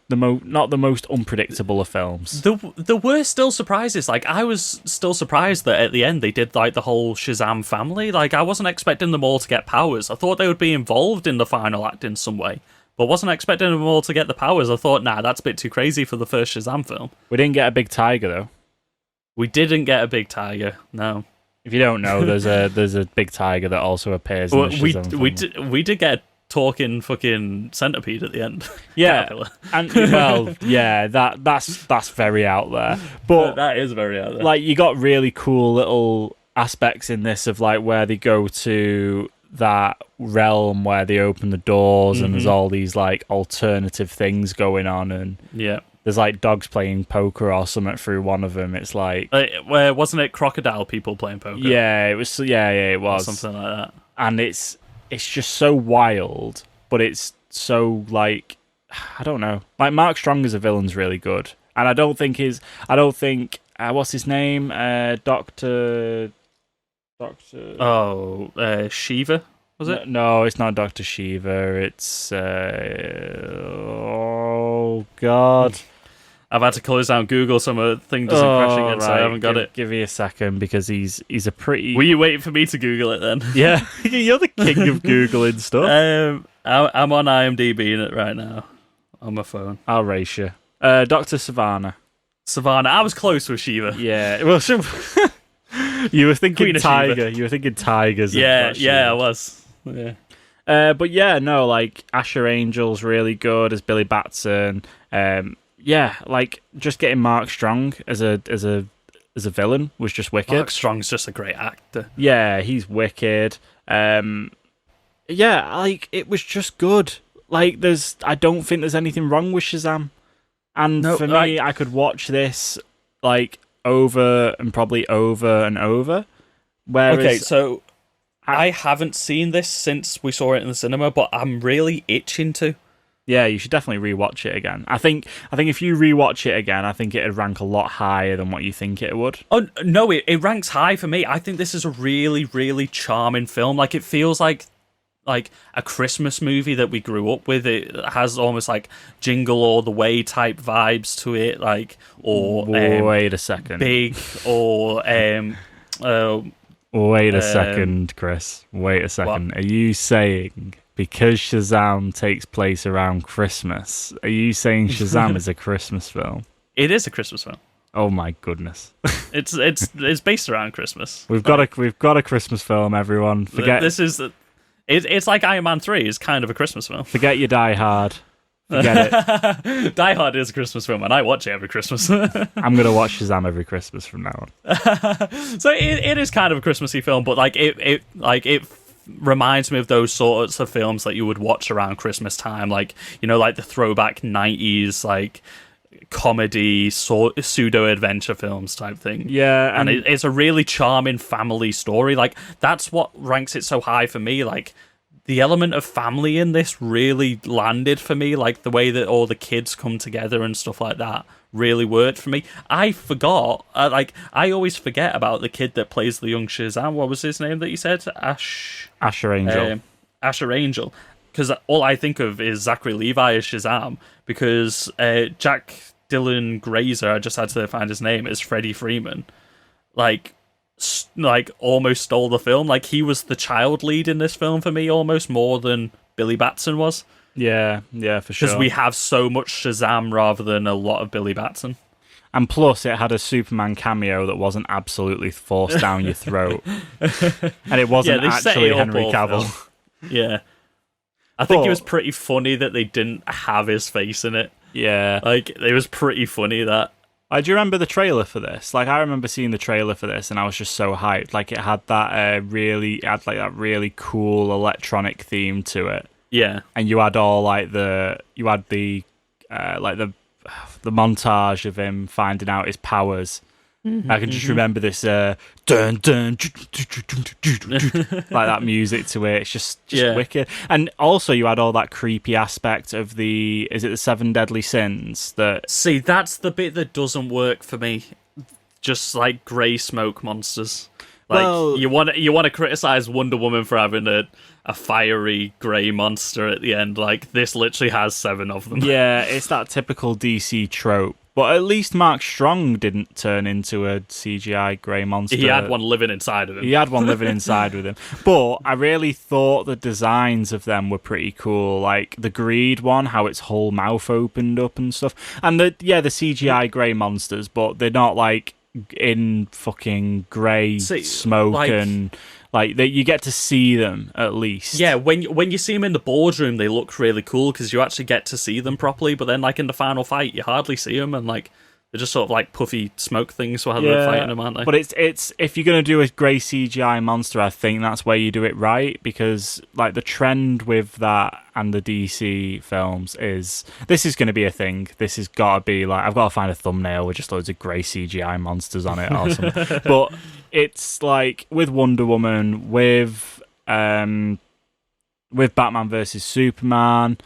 not the most unpredictable of films. There were still surprises. Like, I was still surprised that at the end they did like the whole Shazam family. Like, I wasn't expecting them all to get powers. I thought they would be involved in the final act in some way, but wasn't expecting them all to get the powers. I thought, nah, that's a bit too crazy for the first Shazam film. We didn't get a big tiger though. We didn't get a big tiger. No. If you don't know, there's a big tiger that also appears in the Shazam film. We did get a talking fucking centipede at the end. Yeah, and well, yeah, that's very out there. But that is very out there. Like, you got really cool little aspects in this of like where they go to that realm where they open the doors and there's all these like alternative things going on, and yeah. There's like dogs playing poker or something through one of them. It's like, where wasn't it crocodile people playing poker? Yeah, it was. Yeah, it was or something like that. And it's just so wild, but it's so like, I don't know. Like, Mark Strong as a villain's really good, and I don't think what's his name? Doctor. Oh, Shiva. Was it? No, it's not Dr. Shiva. It's oh god. I've had to close down Google, so my thing doesn't crash again, so I haven't got it. Give me a second, because he's a pretty... Were you waiting for me to Google it then? Yeah, you're the king of Googling stuff. I'm on IMDb in it right now, on my phone. I'll race you. Dr. Savannah. Savannah. I was close with Shiva. Yeah, well, you were thinking Queen of tiger. Shiva. You were thinking tigers. Yeah, I was. Yeah. But yeah, no, like, Asher Angel's really good as Billy Batson. Yeah, like, just getting Mark Strong as a villain was just wicked. Mark Strong's just a great actor. Yeah, he's wicked. Yeah, like, it was just good. Like, I don't think there's anything wrong with Shazam. And for me, I could watch this, like, over and over. Whereas, okay, so I haven't seen this since we saw it in the cinema, but I'm really itching to. Yeah, you should definitely rewatch it again. I think if you rewatch it again, I think it'd rank a lot higher than what you think it would. Oh no, it ranks high for me. I think this is a really, really charming film. Like, it feels like a Christmas movie that we grew up with. It has almost like Jingle All the Way type vibes to it, like, or wait a second, Big, or wait a second, Chris. Wait a second. What? Are you saying, because Shazam takes place around Christmas, are you saying Shazam is a Christmas film? It is a Christmas film. Oh my goodness! It's based around Christmas. We've got a Christmas film. Everyone, forget this is. It's like Iron Man 3 is kind of a Christmas film. Forget your Die Hard. Forget it. Die Hard is a Christmas film, and I watch it every Christmas. I'm gonna watch Shazam every Christmas from now on. So it is kind of a Christmassy film, but like it reminds me of those sorts of films that you would watch around Christmas time, like, you know, like the throwback 90s like comedy pseudo adventure films type thing. Yeah, and it's a really charming family story. Like, that's what ranks it so high for me. Like, the element of family in this really landed for me. Like, the way that all the kids come together and stuff like that really worked for me. I forgot, I always forget about the kid that plays the young Shazam. What was his name that you said? Asher Angel. Asher Angel. Because all I think of is Zachary Levi as Shazam, because Jack Dylan Grazer, I just had to find his name, is Freddie Freeman. Like almost stole the film. Like, he was the child lead in this film for me, almost more than Billy Batson was. Yeah, for sure. Because we have so much Shazam rather than a lot of Billy Batson. And plus, it had a Superman cameo that wasn't absolutely forced down your throat. And it wasn't actually Henry Cavill. Yeah. I think it was pretty funny that they didn't have his face in it. Yeah. Like, it was pretty funny that... Do you remember the trailer for this? Like, I remember seeing the trailer for this, and I was just so hyped. Like, it had that really cool electronic theme to it. Yeah. And you had all the montage of him finding out his powers. I can just remember this dun dun like that music to it. It's just wicked. And also you had all that creepy aspect of the 7 Deadly Sins that... See, that's the bit that doesn't work for me. Just like grey smoke monsters. Well, you want to criticize Wonder Woman for having a fiery grey monster at the end. Like, this literally has 7 of them. yeah, it's that typical DC trope. But at least Mark Strong didn't turn into a CGI grey monster. He had one living inside of him. He had one living inside with him. But I really thought the designs of them were pretty cool. Like the Greed one, how its whole mouth opened up and stuff. And the CGI grey monsters, but they're not like in fucking grey smoke and... Like, you get to see them, at least. Yeah, when you see them in the boardroom, they look really cool, because you actually get to see them properly, but then, like, in the final fight, you hardly see them, and, like, they're just sort of, like, puffy smoke things while they're fighting them, aren't they? But it's if you're going to do a grey CGI monster, I think that's where you do it right, because, like, the trend with that and the DC films is, this is going to be a thing. This has got to be, like, I've got to find a thumbnail with just loads of grey CGI monsters on it or something. But... it's like with Wonder Woman, with Batman versus Superman,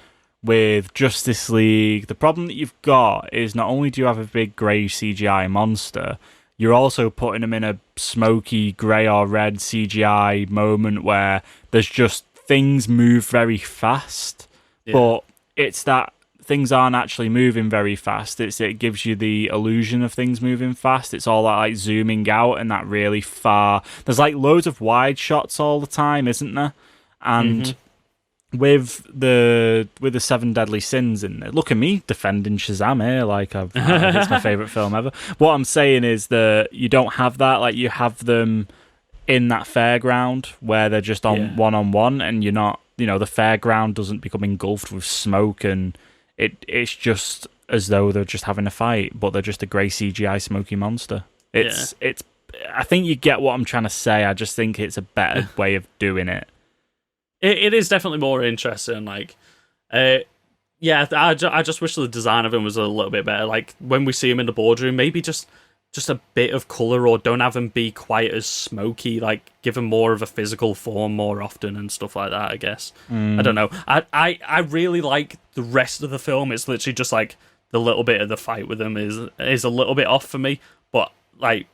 with Justice League. The problem that you've got is not only do you have a big grey CGI monster, you're also putting them in a smoky grey or red CGI moment where there's just things move very fast, but it's that things aren't actually moving very fast. It gives you the illusion of things moving fast. It's all that like zooming out and that really far. There's like loads of wide shots all the time, isn't there? And with the 7 Deadly Sins in there, look at me defending Shazam here, like it's my favourite film ever. What I'm saying is that you don't have that. Like you have them in that fairground where they're just on one-on-one, and you're not. The fairground doesn't become engulfed with smoke and. It's just as though they're just having a fight, but they're just a grey CGI smoky monster. It's. I think you get what I'm trying to say. I just think it's a better way of doing it. It is definitely more interesting. Like, I just wish the design of him was a little bit better. Like when we see him in the boardroom, maybe just a bit of colour, or don't have him be quite as smoky, like give him more of a physical form more often and stuff like that, I guess. I don't know. I really like the rest of the film. It's literally just like the little bit of the fight with him is a little bit off for me. But like,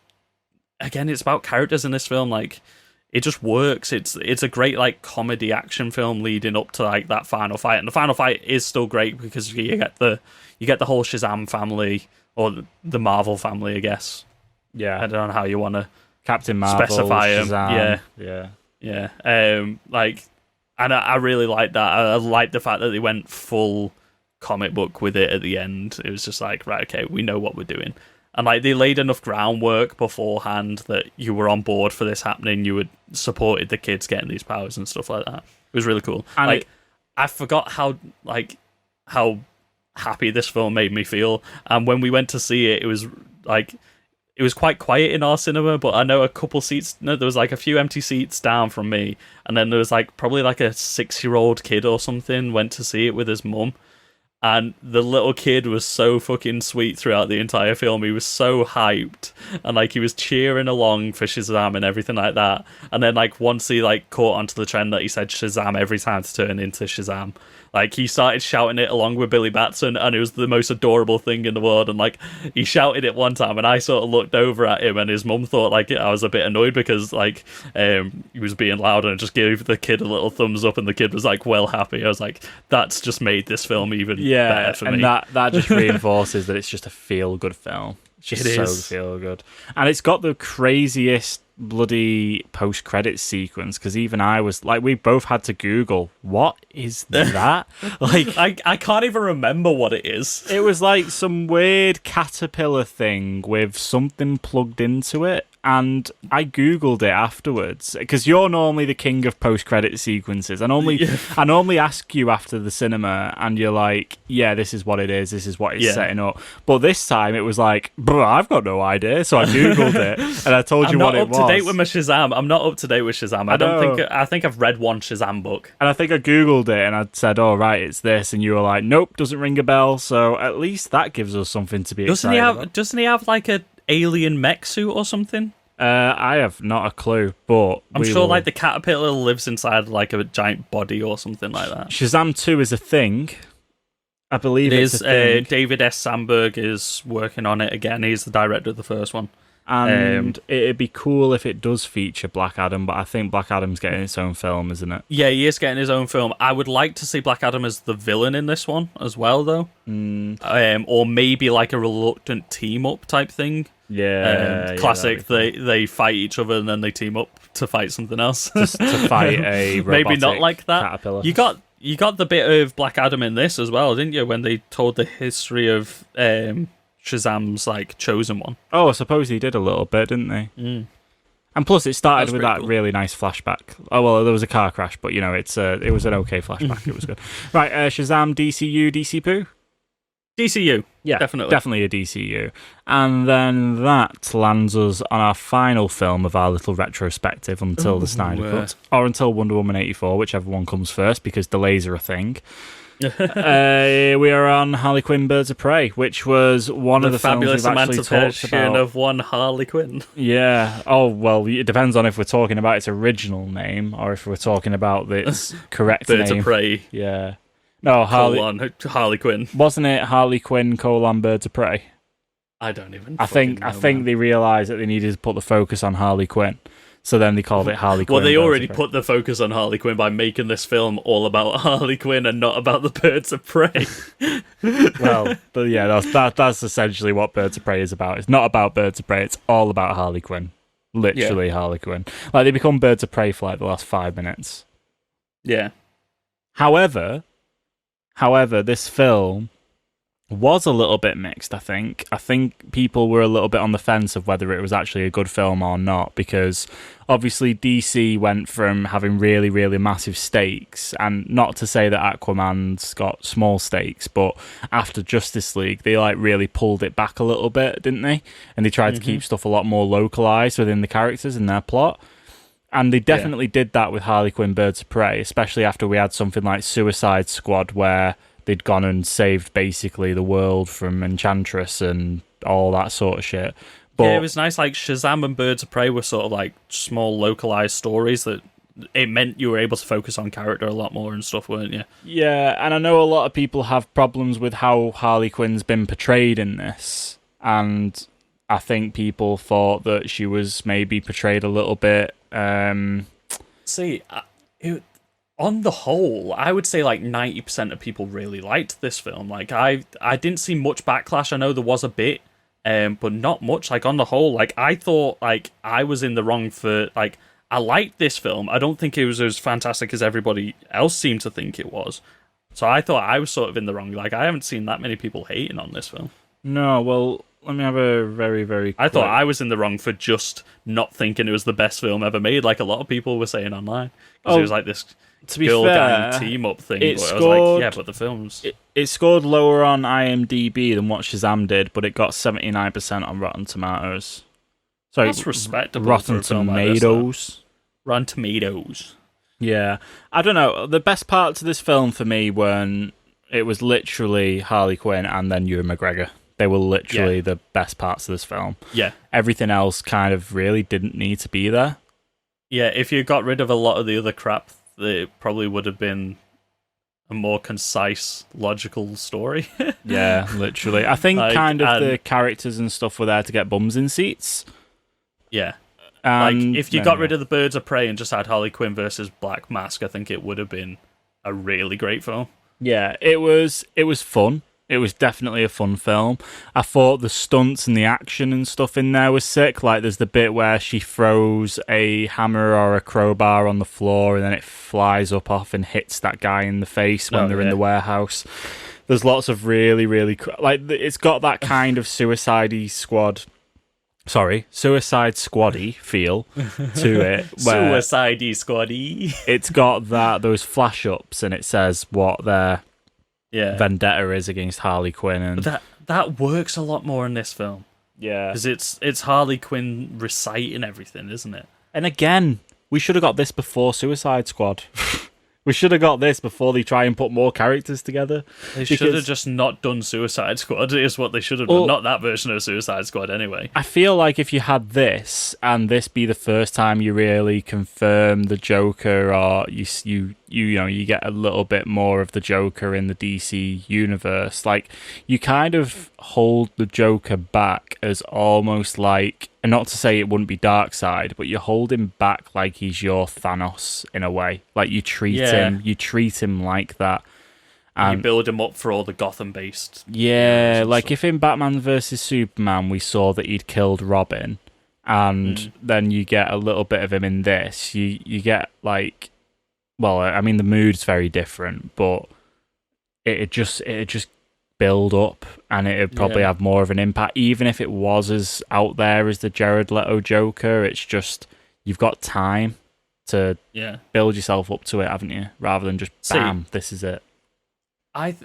again, it's about characters in this film. Like, it just works. It's a great like comedy action film leading up to like that final fight. And the final fight is still great because you get the whole Shazam family, or the Marvel family, I guess. Yeah. I don't know how you want to Captain Marvel, specify him. Shazam. Yeah. And I really like that. I like the fact that they went full comic book with it at the end. It was just like, right, okay, we know what we're doing. And like they laid enough groundwork beforehand that you were on board for this happening. You had supported the kids getting these powers and stuff like that. It was really cool. And I forgot how happy this film made me feel, and when we went to see it, it was quite quiet in our cinema, but I know there was like a few empty seats down from me, and then there was like probably like a 6-year-old kid or something went to see it with his mum, and the little kid was so fucking sweet throughout the entire film. He was so hyped, and like he was cheering along for Shazam and everything like that, and then like once he like caught onto the trend that he said Shazam every time to turn into Shazam, like he started shouting it along with Billy Batson, and it was the most adorable thing in the world. And like he shouted it one time, and I sort of looked over at him, and his mum thought like I was a bit annoyed because like he was being loud, and just gave the kid a little thumbs up, and the kid was like well happy. I was like, that's just made this film even better for me. And that just reinforces that it's just a feel good film. It's just so feel good, and it's got the craziest bloody post-credits sequence, because even I was like, we both had to Google what is that. Like I can't even remember what it is. It was like some weird caterpillar thing with something plugged into it, and I Googled it afterwards, because you're normally the king of post-credit sequences. I normally ask you after the cinema, and you're like, yeah, this is what it is, this is what it's setting up. But this time it was like, bro, I've got no idea, so I Googled it, and I told you what it was. I'm not up to date with my Shazam. I'm not up to date with Shazam. I think I've read one Shazam book. And I think I Googled it, and I said, oh, right, it's this, and you were like, nope, doesn't ring a bell, so at least that gives us something to be excited about. Doesn't he have like a alien mech suit or something? I have not a clue, but I'm sure like the caterpillar lives inside like a giant body or something like that. Shazam 2 is a thing. I believe it it's is. a thing. David S. Sandberg is working on it again. He's the director of the first one. And it'd be cool if it does feature Black Adam, but I think Black Adam's getting its own film, isn't it? Yeah, he is getting his own film. I would like to see Black Adam as the villain in this one as well, though. Or maybe like a reluctant team-up type thing. Yeah. Classic, they fight each other and then they team up to fight something else. Just to fight a robotic maybe not like that. caterpillar. You got the bit of Black Adam in this as well, didn't you? When they told the history of Shazam's like chosen one. Oh, I suppose he did a little bit, didn't they? And plus, it started with that cool. really nice flashback. Oh well, there was a car crash, but it was an okay flashback. It was good. Right, Shazam, DCU, DC Poo. DCU, Yeah, definitely a DCU. And then that lands us on our final film of our little retrospective until the Snyder Cut, or until Wonder Woman 84, whichever one comes first, because delays are a thing. We are on Harley Quinn Birds of Prey, which was one of the films we've actually talked about. Of one Harley Quinn. Yeah. Oh, well, it depends on if we're talking about its original name or if we're talking about its correct Birds name. of Prey. Yeah. No, Harley Quinn. Wasn't it Harley Quinn : Birds of Prey? I don't even. I think they realised that they needed to put the focus on Harley Quinn. So then they called it Harley Quinn. Well, they Birds already of Prey. put the focus on Harley Quinn by making this film all about Harley Quinn and not about the Birds of Prey. Well, but yeah, that's essentially what Birds of Prey is about. It's not about Birds of Prey. It's all about Harley Quinn. Literally Harley Quinn. Like, they become Birds of Prey for like the last 5 minutes. Yeah. However, this film was a little bit mixed, I think. I think people were a little bit on the fence of whether it was actually a good film or not, because obviously DC went from having really, really massive stakes, and not to say that Aquaman's got small stakes, but after Justice League, they like really pulled it back a little bit, didn't they? And they tried to keep stuff a lot more localized within the characters and their plot. And they definitely did that with Harley Quinn Birds of Prey, especially after we had something like Suicide Squad, where they'd gone and saved basically the world from Enchantress and all that sort of shit. But yeah, it was nice. Like, Shazam and Birds of Prey were sort of like small localized stories that it meant you were able to focus on character a lot more and stuff, weren't you? Yeah, and I know a lot of people have problems with how Harley Quinn's been portrayed in this, and I think people thought that she was maybe portrayed a little bit. On the whole, I would say like 90% of people really liked this film. Like, I didn't see much backlash. I know there was a bit, but not much. Like, on the whole, like, I thought like I was in the wrong for like I liked this film. I don't think it was as fantastic as everybody else seemed to think it was. So I thought I was sort of in the wrong. Like, I haven't seen that many people hating on this film. No, well, let me have a very, very quick... I thought I was in the wrong for just not thinking it was the best film ever made, like a lot of people were saying online. Because it was like this girl gang team-up thing. But I was like, yeah, but the film's... It scored lower on IMDb than what Shazam did, but it got 79% on Rotten Tomatoes. Sorry, that's respectable. Rotten Tomatoes. Rotten Tomatoes. Yeah. I don't know. The best parts of this film for me when it was literally Harley Quinn and then Ewan McGregor. They were literally the best parts of this film. Yeah. Everything else kind of really didn't need to be there. Yeah, if you got rid of a lot of the other crap, it probably would have been a more concise, logical story. Yeah, literally. I think the characters and stuff were there to get bums in seats. Yeah. Like, if you got rid of the Birds of Prey and just had Harley Quinn versus Black Mask, I think it would have been a really great film. Yeah, it was fun. It was definitely a fun film. I thought the stunts and the action and stuff in there was sick. Like, there's the bit where she throws a hammer or a crowbar on the floor and then it flies up off and hits that guy in the face when they're in the warehouse. There's lots of really, really... it's got that kind of Suicide Squad-y feel to it. Suicide Squad-y. It's got those flash-ups and it says what their... vendetta is against Harley Quinn, and that works a lot more in this film. Yeah, because it's Harley Quinn reciting everything, isn't it? And again, we should have got this before Suicide Squad. We should have got this before they try and put more characters together. They should have just not done Suicide Squad, is what they should have done. Not that version of Suicide Squad, anyway. I feel like if you had this, and this be the first time you really confirm the Joker, or you get a little bit more of the Joker in the DC universe, like, you kind of hold the Joker back as almost like, and not to say it wouldn't be Darkseid, but you hold him back like he's your Thanos in a way. Like you treat him like that. And you build him up for all the Gotham-based. Yeah, like if in Batman versus Superman we saw that he'd killed Robin, and then you get a little bit of him in this, you get like, well, I mean the mood's very different, but it just build up, and it'd probably have more of an impact, even if it was as out there as the Jared Leto Joker. It's just you've got time to build yourself up to it, haven't you? Rather than just bam, this is it. I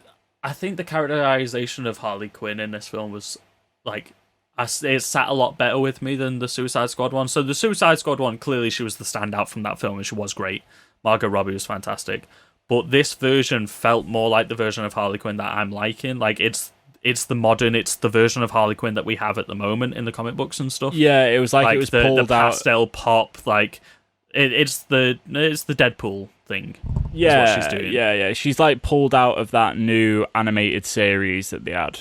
think the characterization of Harley Quinn in this film was like, it sat a lot better with me than the Suicide Squad one. So the Suicide Squad one, clearly she was the standout from that film, and she was great. Margot Robbie was fantastic, but this version felt more like the version of Harley Quinn that I'm liking. Like it's the version of Harley Quinn that we have at the moment in the comic books and stuff. Yeah, it was like it was pulled the out. pastel pop, like it's the Deadpool thing. Yeah, is what she's doing. Yeah. She's like pulled out of that new animated series that they had.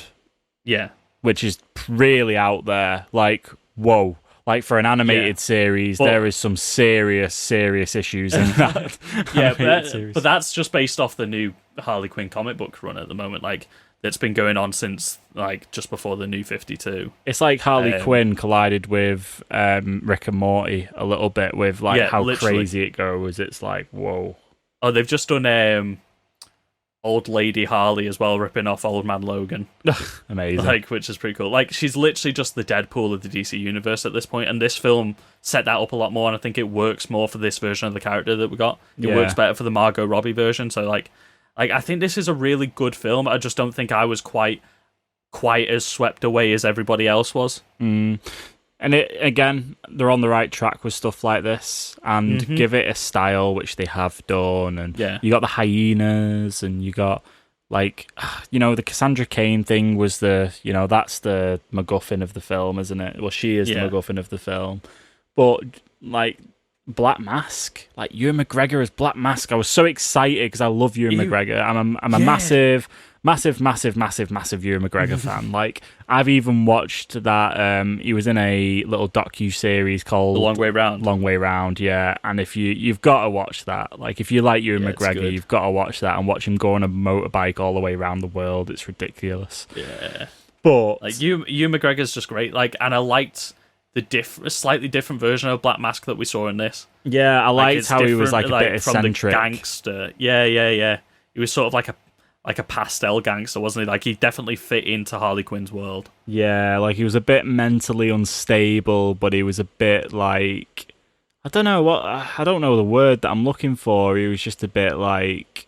Yeah, which is really out there. Like, whoa. Like, for an animated series, there is some serious issues in that. But that's just based off the new Harley Quinn comic book run at the moment. Like, that's been going on since, like, just before the new 52. It's like Harley Quinn collided with Rick and Morty a little bit with, like, how literally crazy it goes. It's like, whoa. Oh, they've just done Old Lady Harley as well, ripping off Old Man Logan. Amazing. Like, which is pretty cool. Like, she's literally just the Deadpool of the DC universe at this point, and this film set that up a lot more, and I think it works more for this version of the character that we got. It works better for the Margot Robbie version, so, like, I think this is a really good film. I just don't think I was quite as swept away as everybody else was. And again, they're on the right track with stuff like this, and give it a style, which they have done. And you got the hyenas, and you got, like, the Cassandra Cain thing was that's the MacGuffin of the film, isn't it? Well, she is the MacGuffin of the film. But, like, Black Mask, like Ewan McGregor as Black Mask, I was so excited because I love Ewan McGregor. I'm a massive Ewan McGregor fan. Like, I've even watched that. He was in a little docu-series called The Long Way Round. Long Way Round, yeah. And if you've got to watch that. Like, if you like Ewan McGregor, you've got to watch that and watch him go on a motorbike all the way around the world. It's ridiculous. Yeah, but like Ewan McGregor's just great. Like, and I liked the slightly different version of Black Mask that we saw in this. Yeah, I liked how he was like a bit eccentric. From the gangster. Yeah. He was sort of like a pastel gangster, wasn't he? Like, he definitely fit into Harley Quinn's world. Yeah, like he was a bit mentally unstable, but he was a bit like, I don't know the word that I'm looking for. He was just a bit like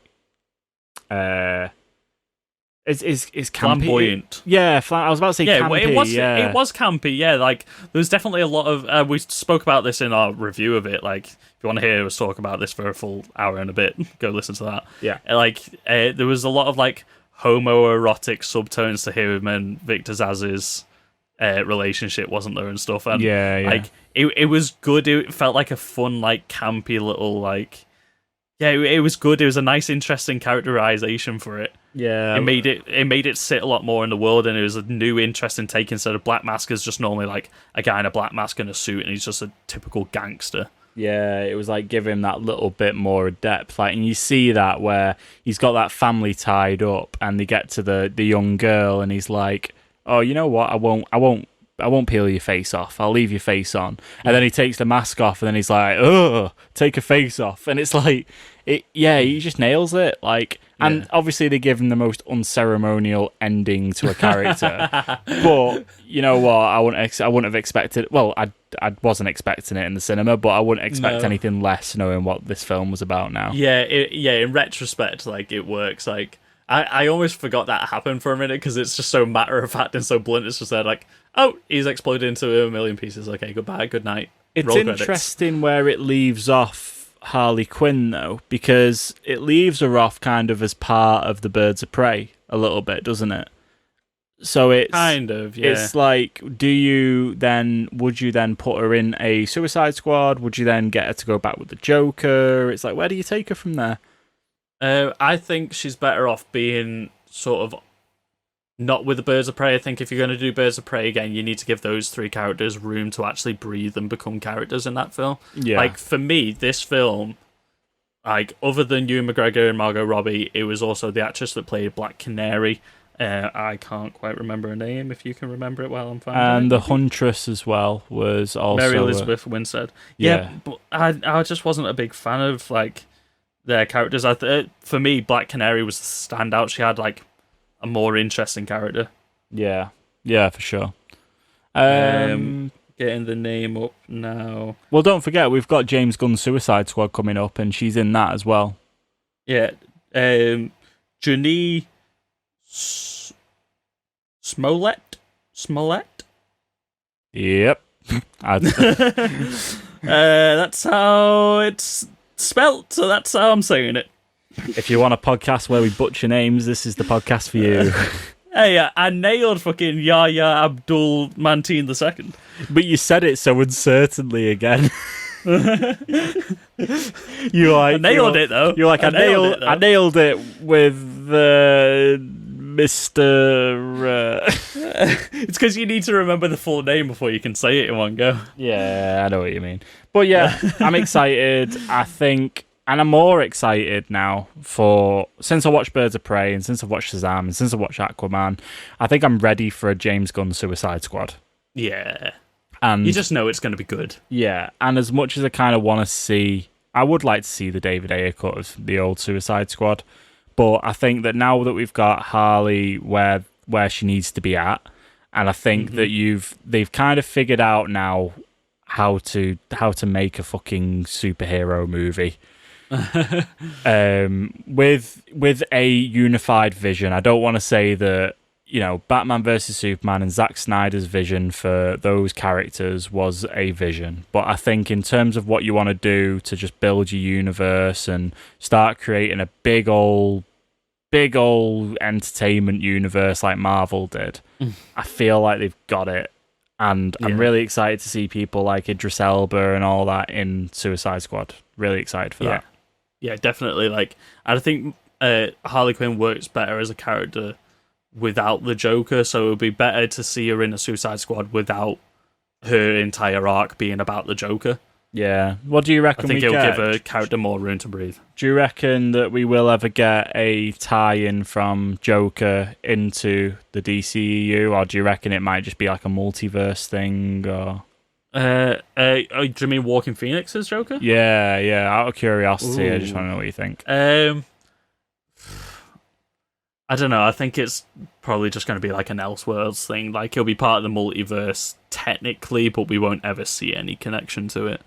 is campy. Flamboyant. Yeah, I was about to say campy. It was campy, yeah. Like, there was definitely a lot of... we spoke about this in our review of it. Like, if you want to hear us talk about this for a full hour and a bit, go listen to that. Yeah. Like, there was a lot of, like, homoerotic subtones to him and Victor Zaz's relationship, wasn't there, and stuff. And, like, it was good. It felt like a fun, like, campy little, like... Yeah, it was good. It was a nice, interesting characterization for it. Yeah, it made it sit a lot more in the world, and it was a new, interesting take instead of Black Mask is just normally like a guy in a black mask and a suit, and he's just a typical gangster. Yeah, it was like give him that little bit more depth. Like, and you see that where he's got that family tied up, and they get to the young girl, and he's like, "Oh, you know what? I won't peel your face off. I'll leave your face on." And then he takes the mask off, and then he's like, "Oh, take a face off." And it's like, he just nails it. Like, and obviously they give him the most unceremonial ending to a character. But you know what? I wouldn't have expected. Well, I wasn't expecting it in the cinema, but I wouldn't expect anything less, knowing what this film was about now. Yeah, in retrospect, like, it works. Like, I almost forgot that happened for a minute because it's just so matter of fact and so blunt. It's just there, like, oh, he's exploded into a million pieces. Okay, goodbye, good night. It's interesting where it leaves off Harley Quinn, though, because it leaves her off kind of as part of the Birds of Prey a little bit, doesn't it? So it's kind of, yeah. It's like, would you then put her in a Suicide Squad? Would you then get her to go back with the Joker? It's like, where do you take her from there? I think she's better off being sort of not with the Birds of Prey. I think if you're going to do Birds of Prey again, you need to give those 3 characters room to actually breathe and become characters in that film. Yeah. Like, for me, this film, like, other than Ewan McGregor and Margot Robbie, it was also the actress that played Black Canary. I can't quite remember her name. If you can remember it while I'm finding it. And the Huntress as well was also... Mary Elizabeth Winstead. Yeah, but I just wasn't a big fan of, like, their characters. For me, Black Canary was the standout. She had, like, a more interesting character. Yeah, for sure. Getting the name up now. Well, don't forget, we've got James Gunn's Suicide Squad coming up, and she's in that as well. Yeah. Janie Smollett? Yep. That's how it's spelt, so that's how I'm saying it. If you want a podcast where we butcher names, this is the podcast for you. Hey, I nailed fucking Yahya Abdul Mateen II. But you said it so uncertainly again. I nailed it though. You're like, I nailed it with Mr. It's because you need to remember the full name before you can say it in one go. Yeah, I know what you mean. But yeah, I'm excited. I think, and I'm more excited now since I watched Birds of Prey and since I've watched Shazam and since I watched Aquaman, I think I'm ready for a James Gunn Suicide Squad. Yeah. And you just know it's going to be good. Yeah, and as much as I kind of want to see, I would like to see the David Ayer cut of the old Suicide Squad, but I think that now that we've got Harley where she needs to be at, and I think that they've kind of figured out now how to make a fucking superhero movie. With a unified vision. I don't want to say that, you know, Batman versus Superman and Zack Snyder's vision for those characters was a vision. But I think in terms of what you want to do to just build your universe and start creating a big old entertainment universe like Marvel did, I feel like they've got it. And I'm really excited to see people like Idris Elba and all that in Suicide Squad. Really excited for that. Yeah, definitely. Like, I think Harley Quinn works better as a character without the Joker, so it would be better to see her in a Suicide Squad without her entire arc being about the Joker. Yeah. What do you reckon? I think it'll give her character more room to breathe. Do you reckon that we will ever get a tie-in from Joker into the DCEU, or do you reckon it might just be like a multiverse thing? Or do you mean Walking Phoenix as Joker? Yeah. Out of curiosity, Ooh. I just want to know what you think. I don't know. I think it's probably just going to be like an Elseworlds thing. Like, he'll be part of the multiverse technically, but we won't ever see any connection to it.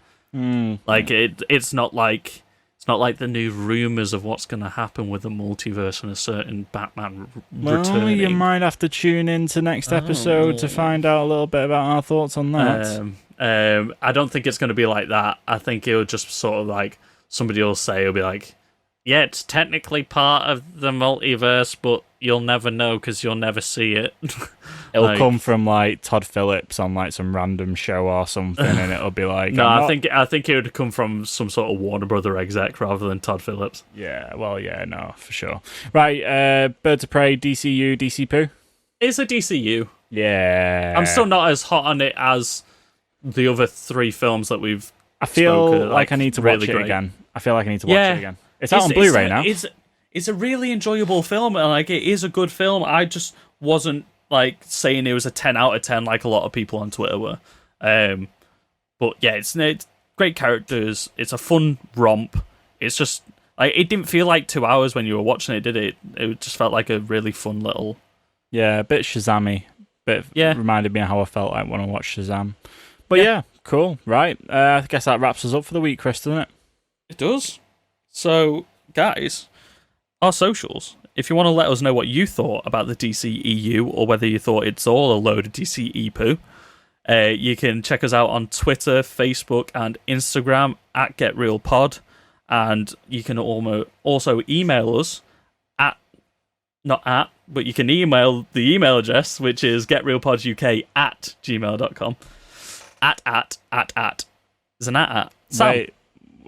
Like, it's not like the new rumors of what's going to happen with the multiverse and a certain Batman returning. You might have to tune in to next episode to find out a little bit about our thoughts on that. I don't think it's going to be like that. I think it'll just sort of like somebody will say, it'll be like, yeah, it's technically part of the multiverse, but you'll never know because you'll never see it. It'll come from like Todd Phillips on like some random show or something, and it'll be like, I think it would come from some sort of Warner Brother exec rather than Todd Phillips. Yeah, well, yeah, no, for sure. Right, Birds of Prey, DCU, DC Poo. It's a DCU. Yeah, I'm still not as hot on it as the other 3 films that we've. I feel like I need to watch it again. It's out on Blu-ray now. It's a really enjoyable film, and like it is a good film. I just wasn't like saying it was a 10 out of 10 like a lot of people on Twitter were. But yeah, it's great characters. It's a fun romp. It's just like it didn't feel like 2 hours when you were watching it, did it? It just felt like a really fun little. Yeah, a bit Shazam-y. Reminded me of how I felt like when I watched Shazam. But yeah cool. Right, I guess that wraps us up for the week, Chris, doesn't it? It does. So, guys, our socials. If you want to let us know what you thought about the DCEU or whether you thought it's all a load of DCE poo, you can check us out on Twitter, Facebook, and Instagram at GetRealPod. And you can also email us but you can email the email address, which is getrealpoduk@gmail.com. At. There's an at. Sam. Wait,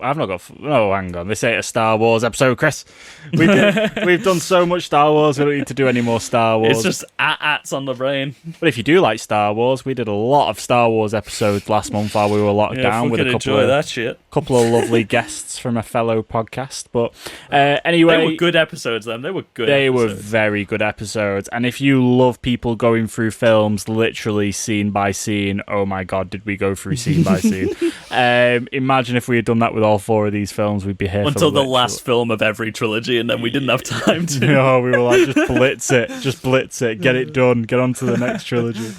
I've not got. Oh, hang on. This ain't a Star Wars episode, Chris. We've done so much Star Wars. We don't need to do any more Star Wars. It's just ats on the brain. But if you do like Star Wars, we did a lot of Star Wars episodes last month while we were locked down with a couple of lovely guests from a fellow podcast. But anyway, they were good episodes. They were good. They were very good episodes. And if you love people going through films literally scene by scene, oh my god, did we go through scene by scene? Imagine if we had done that with all 4 of these films, we'd be here until the last film of every trilogy, and then we didn't have time to. No, we were like, just blitz it, get it done, get on to the next trilogy.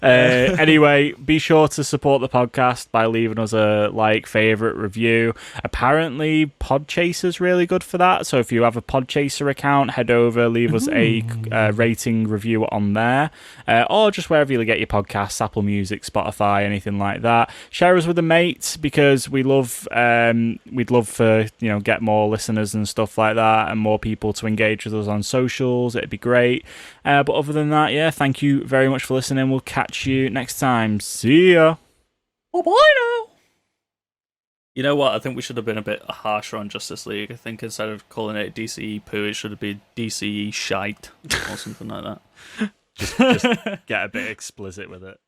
Anyway, be sure to support the podcast by leaving us a favourite, review. Apparently, Podchaser's really good for that. So if you have a Podchaser account, head over, leave us a rating review on there, or just wherever you get your podcasts, Apple Music, Spotify, anything like that. Share us with a mate because we'd love for get more listeners and stuff like that, and more people to engage with us on socials. It'd be great. But other than that, yeah, thank you very much for listening. We'll catch you next time. See ya. Bye now. You know what? I think we should have been a bit harsher on Justice League. I think instead of calling it DCE poo, it should have been DCE shite or something like that. Just get a bit explicit with it.